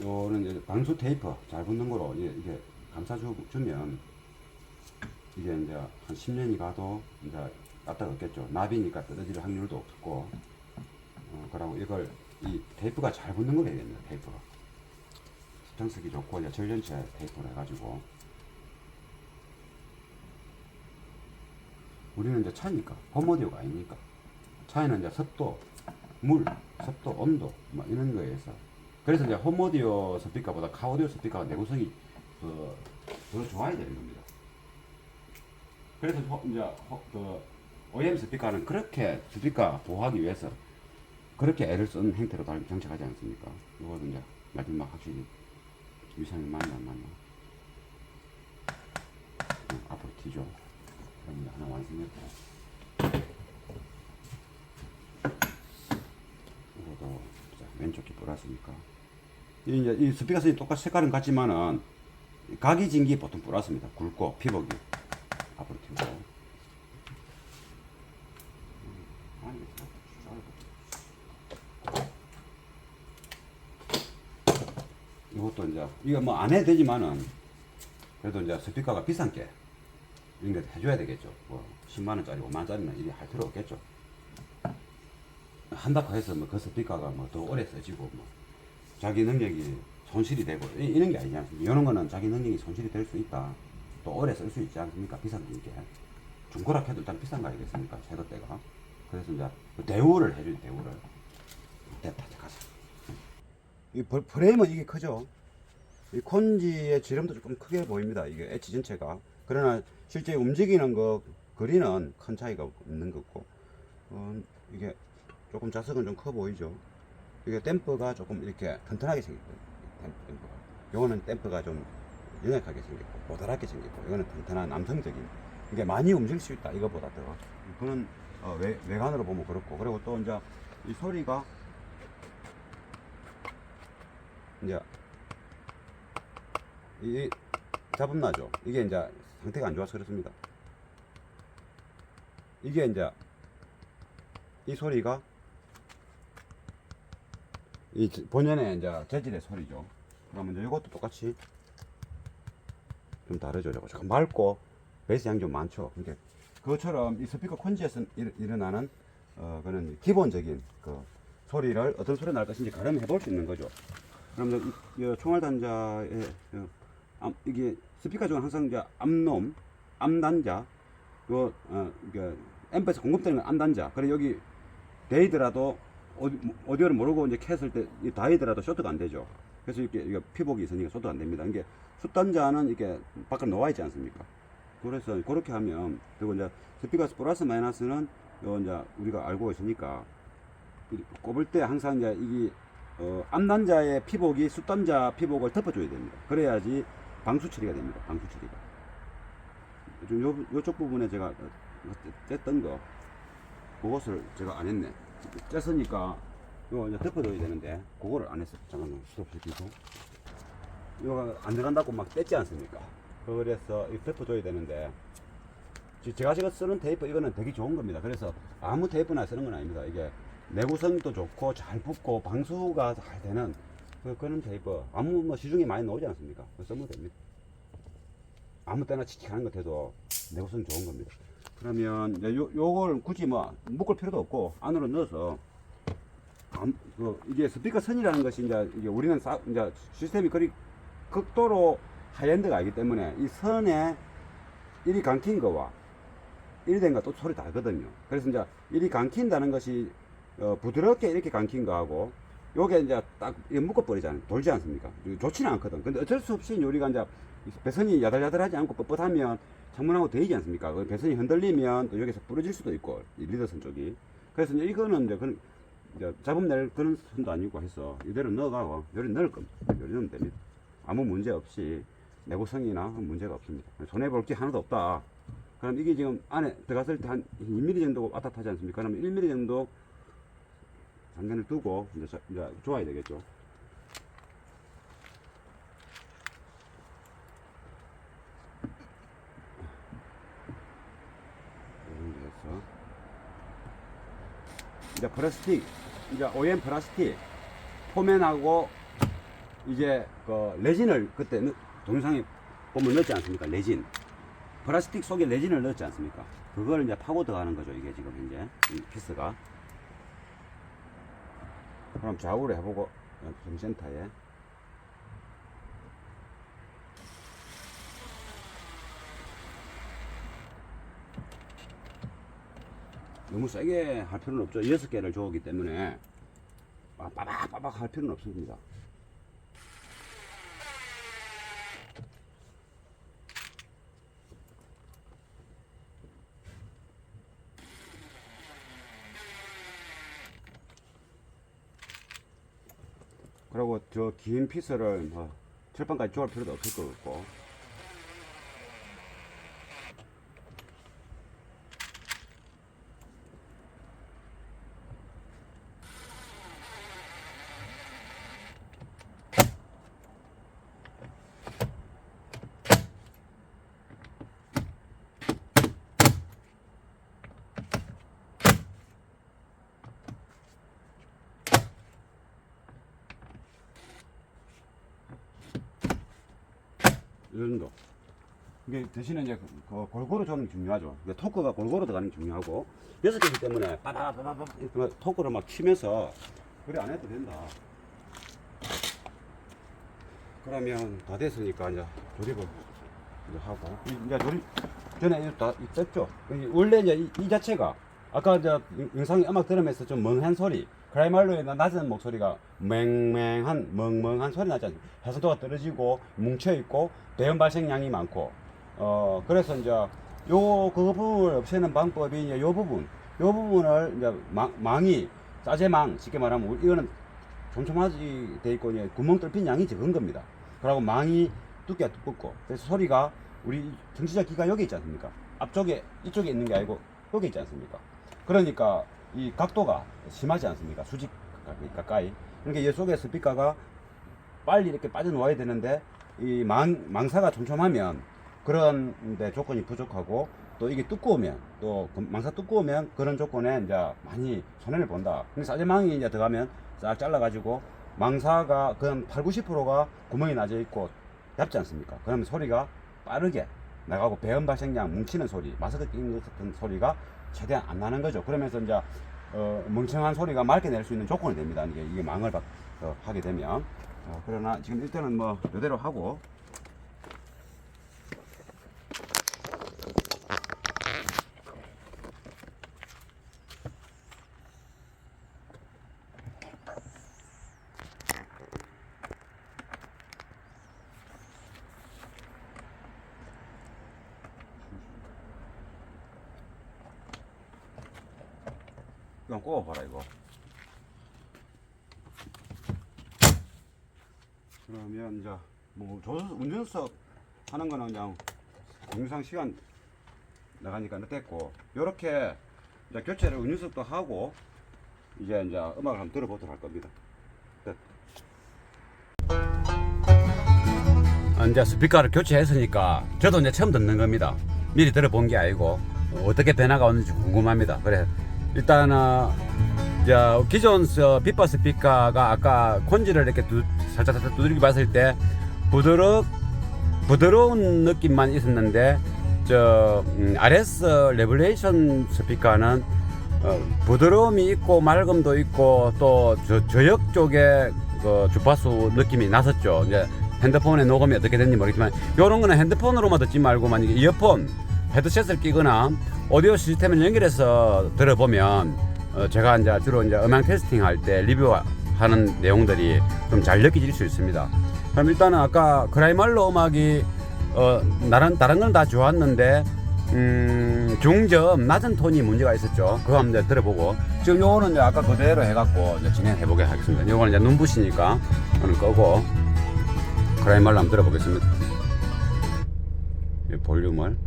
요는 이제 방수 테이프 잘 붙는 거로 이게 감싸주면 이게 이제 한 10년이 가도 이제 까딱 없겠죠. 납이니까 떨어질 확률도 없고, 그러고 이 테이프가 잘 붙는 걸 해야 됩니다. 테이프가. 수평성이 좋고, 이제 전련체 테이프로 해가지고. 우리는 이제 차니까, 홈오디오가 아니니까. 차에는 이제 습도, 습도, 온도, 뭐 이런 거에 의해서. 그래서 이제 홈오디오 스피커보다 카오디오 스피커가 내구성이 더 좋아야 되는 겁니다. 그래서 이제 그 OEM 스피커는 그렇게 스피커 보호하기 위해서 그렇게 애를 쓴 형태로 장착하지 않습니까? 이거는 이제 마지막 확실히 위상이 맞나 안 맞나. 앞으로 튀죠. 그럼 이제 하나 완성했고. 이것도 왼쪽 기 플러스니까. 이제 이 스피커 선이 똑같이 색깔은 같지만은 각이 진기 보통 플러스입니다. 굵고 피복이 앞으로 튀고. 이것도 이제 이거 뭐 안 해도 되지만은 그래도 이제 스피커가 비싼 게 이런 거 해줘야 되겠죠. 뭐 10만 원짜리, 5만 원짜리는 이리 할 필요 없겠죠. 한다고 해서 뭐 그 스피커가 뭐 더 오래 써지고 뭐 자기 능력이 손실이 되고 이런 게 아니지 않습니까? 이런 거는 자기 능력이 손실이 될 수 있다. 또 오래 쓸 수 있지 않습니까? 비싼 게 중고라 해도 일단 비싼 거 아니겠습니까? 새로 때가. 그래서 이제 그 대우를 해줘야 대우를. 됐다, 가자. 이 프레임은 이게 크죠. 이 콘지의 지름도 조금 크게 보입니다. 이게 엣지 전체가. 그러나 실제 움직이는 거 거리는 큰 차이가 없는 거고. 이게 조금 자석은 좀 커 보이죠. 이게 댐퍼가 조금 이렇게 튼튼하게 생겼거든요. 댐퍼가. 요거는 댐퍼가 좀 연약하게 생겼고, 보드랍게 생겼고, 이거는 튼튼한 남성적인. 이게 많이 움직일 수 있다. 이거보다 더. 그런 외관으로 보면 그렇고. 그리고 또 이제 이 소리가 이제 이 잡음 나죠. 이게 이제 상태가 안 좋아서 그렇습니다. 이게 이제 이 소리가 이 본연의 이제 재질의 소리죠. 그러면 이제 이것도 똑같이 좀 다르죠. 저거 조금 맑고 베이스 양이 좀 많죠. 그러니까 그것처럼 이 스피커 콘지에서 일어나는 그런 기본적인 그 소리를 어떤 소리 날 것인지 가늠해 볼 수 있는 거죠. 그러면 이 총알 단자에 이게 스피커 중에 항상 이제 암놈, 암단자, 이게 앰프에서 공급되는 건 암단자. 그래 여기 데이더라도 오디오를 모르고 이제 켰을 때 이 다이더라도 쇼트가 안 되죠. 그래서 이게 피복이 있으니까 쇼트가 안 됩니다. 이게 숫단자는 이게 밖으로 나와 있지 않습니까? 그래서 그렇게 하면 그리고 이제 스피커 플러스 마이너스는 요 이제 우리가 알고 있으니까 꼽을 때 항상 이제 이게 암단자의 피복이 숫단자 피복을 덮어줘야 됩니다. 그래야지 방수 처리가 됩니다. 방수 처리가. 요쪽 부분에 제가 뗐던 거 그것을 제가 안 했네. 뗐으니까 이거 이제 덮어줘야 되는데 그거를 안 했어요. 잠깐만 스톱시키고 이거 안 들어간다고 막 뗐지 않습니까? 그래서 이 덮어줘야 되는데 제가 지금 쓰는 테이프 이거는 되게 좋은 겁니다. 그래서 아무 테이프나 쓰는 건 아닙니다. 이게 내구성도 좋고 잘 붙고 방수가 잘 되는 그런 테이프 아무 뭐 시중에 많이 나오지 않습니까? 쓰면 됩니다. 아무 때나 칙칙하는 것 해도 내구성 좋은 겁니다. 그러면 요걸 굳이 뭐 묶을 필요도 없고 안으로 넣어서 이게 스피커 선이라는 것이 이제 우리는 이제 시스템이 그리 극도로 하이엔드가 아니기 때문에 이 선에 이리 감긴 거와 이리 된 거 또 소리 다르거든요. 그래서 이제 이리 감긴다는 것이 부드럽게 이렇게 감긴 거하고 요게 이제 딱 묶어버리잖아요. 돌지 않습니까? 좋지는 않거든. 근데 어쩔 수 없이 우리가 이제 배선이 야들야들하지 않고 뻣뻣하면 창문하고 데이지 않습니까? 그 배선이 흔들리면 또 여기서 부러질 수도 있고 리더선 쪽이. 그래서 이제 이거는 이제 그런 이제 잡음 낼 그런 선도 아니고 해서 이대로 넣어가고 요리 넣을 겁니다. 요리 넣으면 됩니다. 아무 문제 없이 내구성이나 문제가 없습니다. 손해 볼 게 하나도 없다. 그럼 이게 지금 안에 들어갔을 때 한 2mm 정도 왔다 타지 않습니까? 그러면 1mm 정도 장전을 두고 이제 좋아야 되겠죠. 이렇게 이제 플라스틱, 이제 OEM 플라스틱 포맨하고 이제 그 레진을 그때 동영상에 보면 넣었지 않습니까? 레진. 플라스틱 속에 레진을 넣었지 않습니까? 그걸 이제 파고 들어가는 거죠. 이게 지금 현재 이 피스가. 그럼 좌우로 해보고 좀 센터에. 너무 세게 할 필요는 없죠. 6개를 줘오기 때문에 빠박빠박 할 필요는 없습니다. 그리고 저 긴 피스를 뭐 철판까지 조을 필요도 없을 것 같고. 이 정도. 이게 대신에 이제 그 골고루 조는 중요하죠. 토크가 골고루 들어가는 게 중요하고, 6개이기 때문에 빠바바바바 토크를 막 치면서 그래 안 해도 된다. 그러면 다 됐으니까 이제 조립을 이제 하고, 이제 조립 전에 이거 다 있었죠. 원래 이제 이 자체가 아까 이제 영상 음악 들으면서 좀 멍한 소리, 크라이말로의 낮은 목소리가 멍멍한 소리 나지 않습니까? 해상도가 떨어지고 뭉쳐있고 대형 발생량이 많고, 그래서 이제 그 부분을 없애는 방법이 이제 요 부분을 이제 망이 짜제망 쉽게 말하면 이거는 촘촘하지 돼 있고 이제 구멍 뚫린 양이 적은 겁니다. 그리고 망이 두께가 두껍고, 그래서 소리가 우리 정치자 기가 여기 있지 않습니까? 앞쪽에 이쪽에 있는 게 아니고 여기 있지 않습니까? 그러니까 이 각도가 심하지 않습니까? 수직 가까이. 그러니까 이 속에 스피커가 빨리 이렇게 빠져나와야 되는데 이 망사가 촘촘하면 그런데 조건이 부족하고, 또 이게 두꺼우면, 또 망사 두꺼우면 그런 조건에 이제 많이 손해를 본다. 그래서 사제망이 이제 들어가면 싹 잘라가지고 망사가 그냥 80~90%가 구멍이 나져 있고 얇지 않습니까? 그러면 소리가 빠르게 나가고 배음 발생량 뭉치는 소리, 마스크 끼는 것 같은 소리가 최대한 안 나는 거죠. 그러면서 이제 멍청한 소리가 맑게 낼 수 있는 조건이 됩니다. 이게 망을 하게 되면. 그러나 지금 일단은 뭐 이대로 하고, 이건 꼽아봐라 이거. 그러면 이제 뭐 운전석 하는 거는 그냥 동영상 시간 나가니까 됐고, 요렇게 이제 교체를 운전석도 하고 이제 음악을 한번 들어보도록 할 겁니다. 끝. 이제 스피커를 교체했으니까 저도 이제 처음 듣는 겁니다. 미리 들어본 게 아니고 어떻게 변화가 오는지 궁금합니다. 그래 일단은 기존 빗바 스피커가 아까 콘지를 이렇게 살짝 두드리기 봤을 때 부드러운 느낌만 있었는데, RS 레블레이션 스피커는 부드러움이 있고 맑음도 있고 또 저역 쪽에 그 주파수 느낌이 났었죠. 이제 핸드폰에 녹음이 어떻게 됐는지 모르겠지만, 요런 거는 핸드폰으로만 듣지 말고 만약에 이어폰 헤드셋을 끼거나 오디오 시스템을 연결해서 들어보면, 제가 이제 주로 이제 음향 테스팅 할 때 리뷰하는 내용들이 좀 잘 느껴질 수 있습니다. 그럼 일단은 아까 크라이말로 음악이 다른 건 다 좋았는데 중저음 낮은 톤이 문제가 있었죠. 그거 한번 이제 들어보고, 지금 요거는 이제 아까 그대로 해갖고 이제 진행해 보게 하겠습니다. 요거는 이제 눈부시니까 오늘 끄고 크라이말로 한번 들어보겠습니다. 이 볼륨을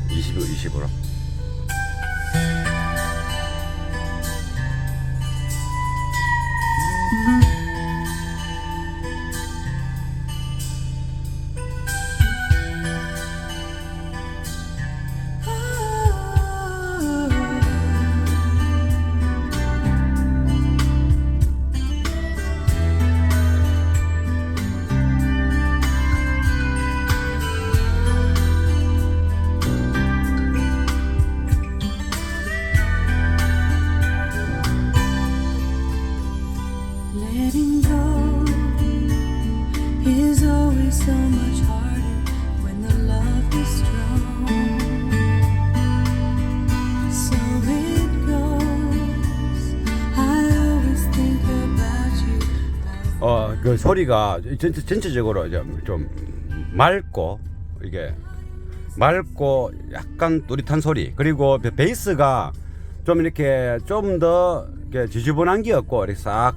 20으로. Letting go is always so much harder when the love is strong. So it goes. I always think about you. 그 소리가 전체적으로 이제 좀 맑고, 이게 맑고 약간 또릿한 소리, 그리고 베이스가 좀 이렇게 좀 더 이렇게 지저분한 게 없고 이렇게 싹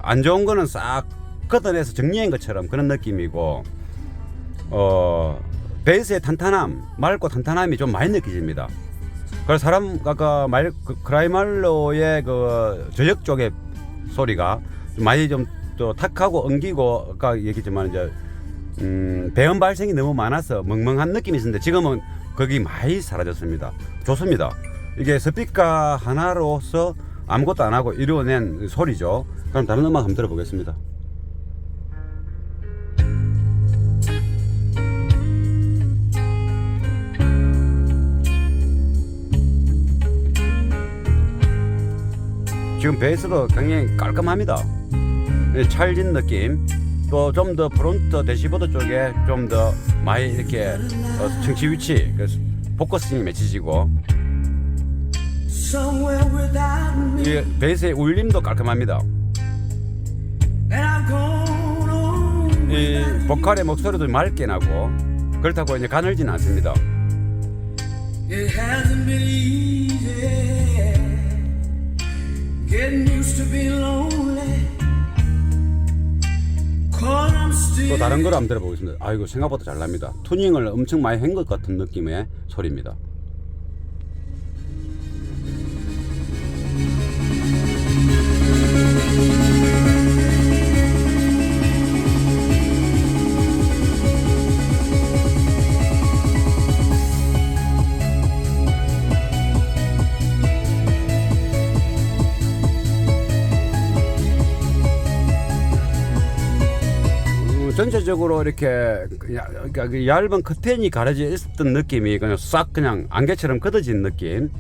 안 좋은 거는 싹 걷어내서 정리한 것처럼 그런 느낌이고 베이스의 탄탄함, 맑고 탄탄함이 좀 많이 느껴집니다. 그래서 아까 크라이말로의 그 저역 쪽의 소리가 좀 많이 좀 또 탁하고 엉기고 아까 얘기했지만 이제 배음 발생이 너무 많아서 멍멍한 느낌이 있었는데 지금은 거기 많이 사라졌습니다. 좋습니다. 이게 스피커 하나로서 아무것도 안 하고 이루어낸 소리죠. 그럼 다른 음악 한번 들어보겠습니다. 지금 베이스도 굉장히 깔끔합니다. 찰진 느낌. 또 좀 더 프론트 대시보드 쪽에 좀 더 많이 이렇게 청취 위치, 포커싱이 맺혀지고 이 베이스의 울림도 깔끔합니다. 이 보컬의 목소리도 맑게 나고 그렇다고 이제 가늘지는 않습니다. It hasn't been easy getting used to being lonely. Cause I'm still 또 다른 걸 한번 들어보겠습니다. 아이고 생각보다 잘 납니다. 투닝을 엄청 많이 한 것 같은 느낌의 소리입니다. 전체적으로 이렇게 그러니까 그 얇은 커튼이 가려져 있었던 느낌이 그냥 싹 그냥 안개처럼 걷어진 느낌.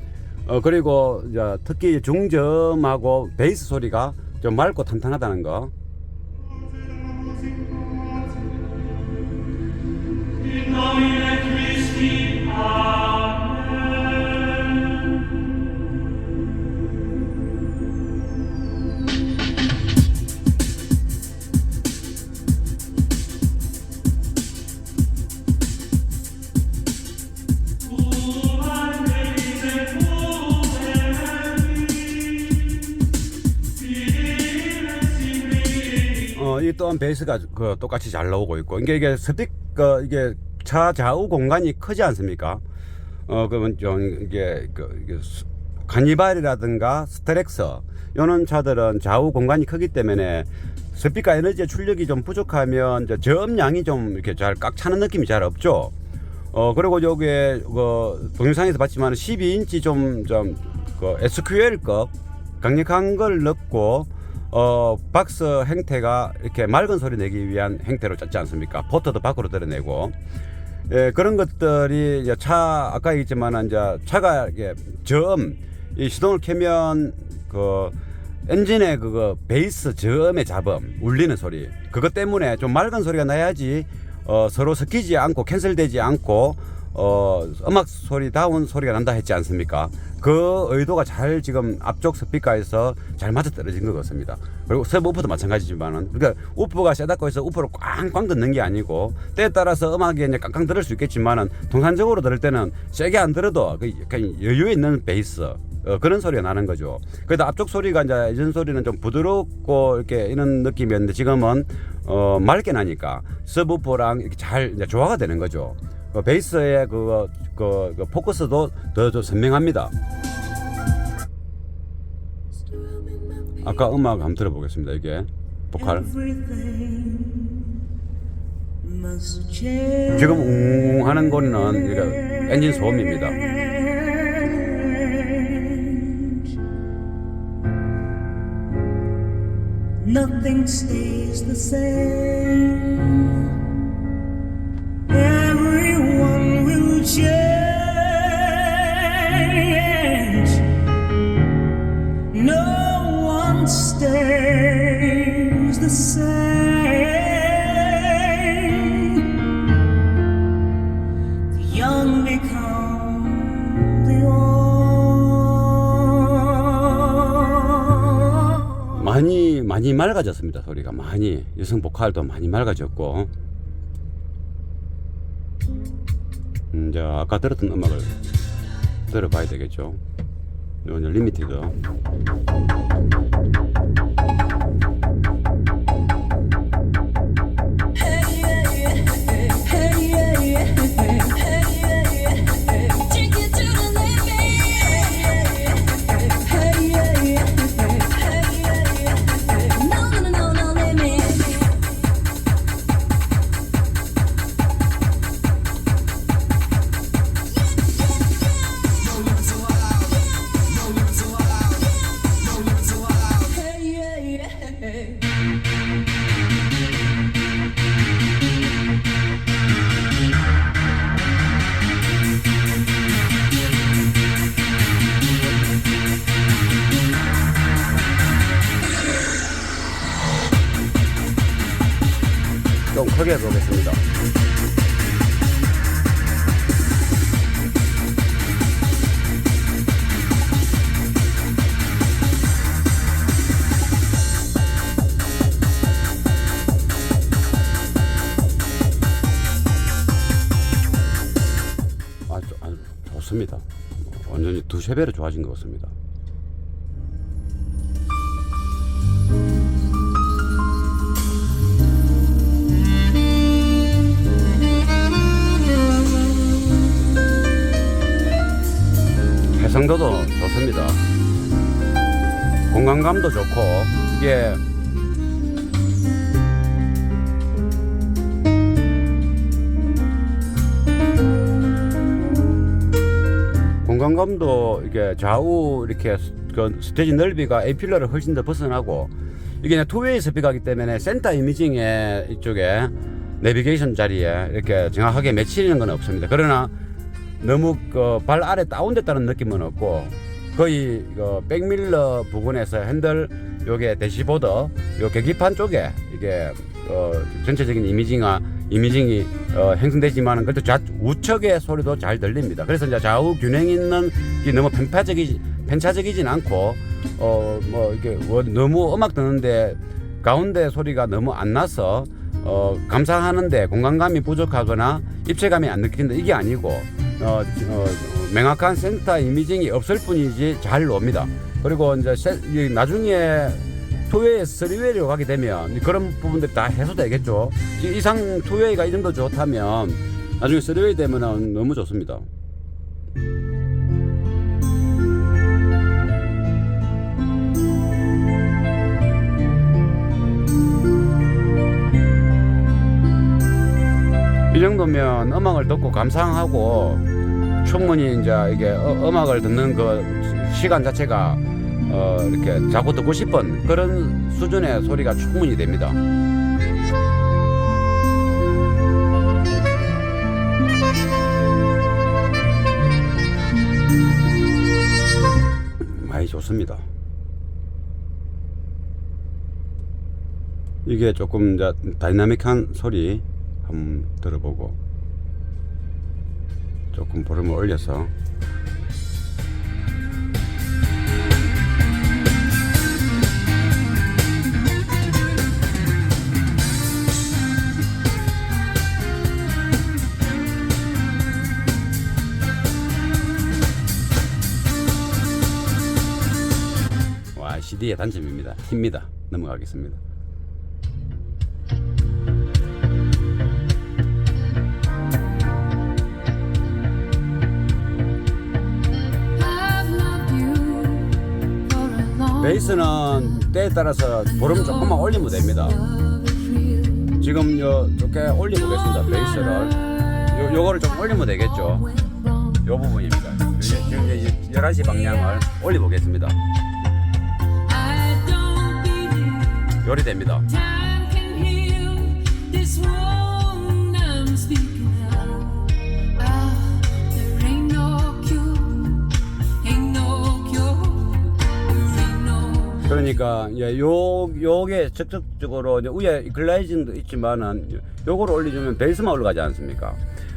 그리고 이제 특히 중점하고 베이스 소리가 좀 맑고 탄탄하다는 거. 이 또한 베이스가 똑같이 잘 나오고 있고 이게 스피커 이게 차 좌우 공간이 크지 않습니까? 그러면 좀 이게 카니발이라든가 스트렉서 이런 차들은 좌우 공간이 크기 때문에 스피커 에너지의 출력이 좀 부족하면 저음량이 좀 이렇게 잘 꽉 차는 느낌이 잘 없죠. 그리고 여기에 동영상에서 봤지만 12인치 좀 SQL급 강력한 걸 넣고 박스 행태가 이렇게 맑은 소리 내기 위한 행태로 짰지 않습니까? 포터도 밖으로 드러내고 그런 것들이 이제 아까 얘기했지만 이제 차가 이게 이 시동을 켜면 엔진의 베이스 저음의 잡음 울리는 소리 그것 때문에 좀 맑은 소리가 나야지 서로 섞이지 않고 캔슬되지 않고 음악 소리다운 소리가 난다 했지 않습니까? 그 의도가 잘 지금 앞쪽 스피커에서 잘 맞아떨어진 것 같습니다. 그리고 서브우퍼도 마찬가지지만은 그러니까 우퍼가 세다고 해서 우퍼로 꽝꽝 듣는 게 아니고 때에 따라서 음악이 이제 깡깡 들을 수 있겠지만은 통상적으로 들을 때는 세게 안 들어도 약간 여유 있는 베이스 그런 소리가 나는 거죠. 그래도 앞쪽 소리가 이제 예전 소리는 좀 부드럽고 이렇게 이런 느낌이었는데 지금은 맑게 나니까 서브우퍼랑 이렇게 잘 이제 조화가 되는 거죠. 베이스의 포커스도 더 선명합니다. 아까 음악 한번 들어보겠습니다. 이게 보컬 지금 웅 하는 거는 이게 엔진 소음입니다. Nothing stays the same. Everyone will change. No one stays the same. The young become the old. 많이 맑아졌습니다. 소리가 많이 여성 보컬도 많이 맑아졌고 이제 아까 들었던 음악을 들어봐야 되겠죠. 이건 리미티드. 좀 크게 해보겠습니다. 아주 좋습니다. 완전히 두세 배로 좋아진 것 같습니다. 해상도도 좋습니다. 공간감도 좋고, 이게 공간감도 이게 좌우 이렇게 그 스테이지 넓이가 A필러를 훨씬 더 벗어나고, 이게 투웨이 스피커이기 때문에 센터 이미징에 이쪽에 내비게이션 자리에 이렇게 정확하게 맺히는 건 없습니다. 그러나 너무 그 발 아래 다운됐다는 느낌은 없고, 거의 그 백밀러 부분에서 핸들 요게 대시보드 요 계기판 쪽에 이게 전체적인 이미징이 형성되지만은 그래도 우측의 소리도 잘 들립니다. 그래서 이제 좌우 균형 있는 게 너무 편차적이진 않고 뭐 이게 너무 음악 듣는데 가운데 소리가 너무 안 나서 감상하는데 공간감이 부족하거나 입체감이 안 느낀다, 이게 아니고 명확한 센터 이미징이 없을 뿐이지 잘 놉니다. 그리고 이제 나중에 2웨이에서 3웨이로 가게 되면 그런 부분들이 다 해소되겠죠. 이상 2웨이가 이 정도 좋다면 나중에 3웨이 되면 너무 좋습니다. 이 정도면 음악을 듣고 감상하고 충분히 이제 이게 음악을 듣는 그 시간 자체가 이렇게 자꾸 듣고 싶은 그런 수준의 소리가 충분히 됩니다. 많이 좋습니다. 이게 조금 이제 다이나믹한 소리 한번 들어보고 조금 볼륨을 올려서 와, CD의 단점입니다. 힙니다. 넘어가겠습니다. 베이스는 때에 따라서 볼륨 조금만 올리면 됩니다. 지금 이렇게 올려보겠습니다. 베이스를 요거를 좀 올리면 되겠죠. 요 부분입니다. 지금 11시 방향을 올려보겠습니다. 요리 됩니다. 그러니까 요게 적극적으로 위에 글라이징도 있지만은 요거를 올려주면 베이스만 올라가지 않습니까?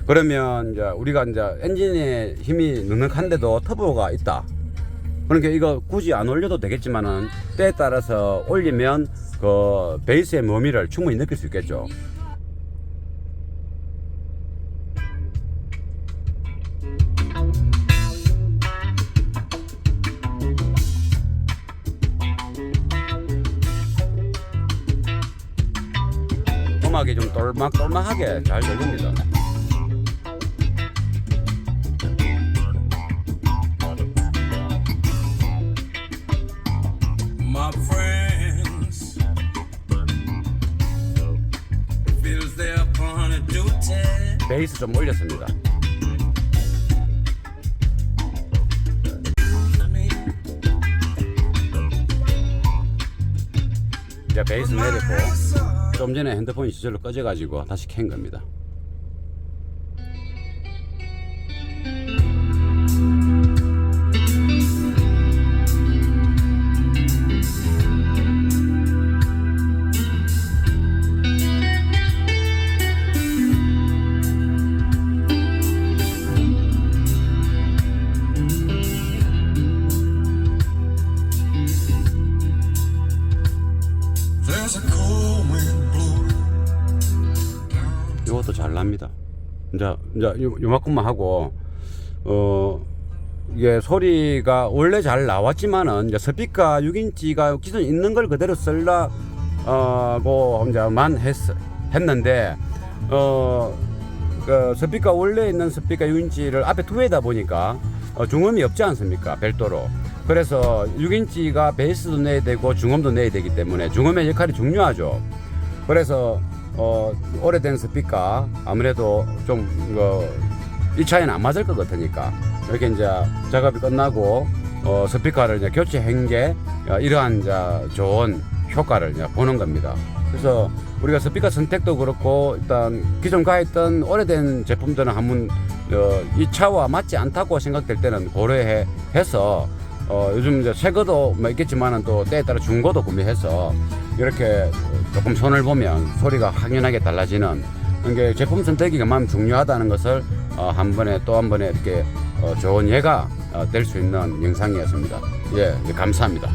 그러면 이제 우리가 이제 엔진에 힘이 넉넉한데도 터보가 있다. 그러니까 이거 굳이 안 올려도 되겠지만은 때에 따라서 올리면 그 베이스의 묘미를 충분히 느낄 수 있겠죠. 음악이 좀 똘막똘막하게 잘 들립니다. My friends feels they're upon a duty. 베이스 좀 올렸습니다. 이제 베이스 내렸고 좀 전에 핸드폰이 저절로 꺼져가지고 다시 켠 겁니다. There's a cold wind blowing. 이것도 잘 납니다. 이제 요만큼만 하고 이게 소리가 원래 잘 나왔지만은 이제 스피커 6인치가 기존 있는 걸 그대로 쓰려고 이제만 했는데 그 스피커 원래 있는 스피커 6인치를 앞에 투에다 보니까 중음이 없지 않습니까? 별도로. 그래서 6인치가 베이스도 내야 되고 중음도 내야 되기 때문에 중음의 역할이 중요하죠. 그래서 오래된 스피커 아무래도 좀 이 차이는 안 맞을 것 같으니까 이렇게 이제 작업이 끝나고 스피커를 이제 교체한 게 이러한 이제 좋은 효과를 이제 보는 겁니다. 그래서 우리가 스피커 선택도 그렇고 일단 기존 가있던 오래된 제품들은 한번 이 차와 맞지 않다고 생각될 때는 고려해서 요즘 이제 새 거도 뭐 있겠지만은 또 때에 따라 중고도 구매해서 이렇게 조금 손을 보면 소리가 확연하게 달라지는 이게 제품 선택이 그만큼 중요하다는 것을 한 번에 또 한 번에 이렇게 좋은 예가 될 수 있는 영상이었습니다. 예, 감사합니다.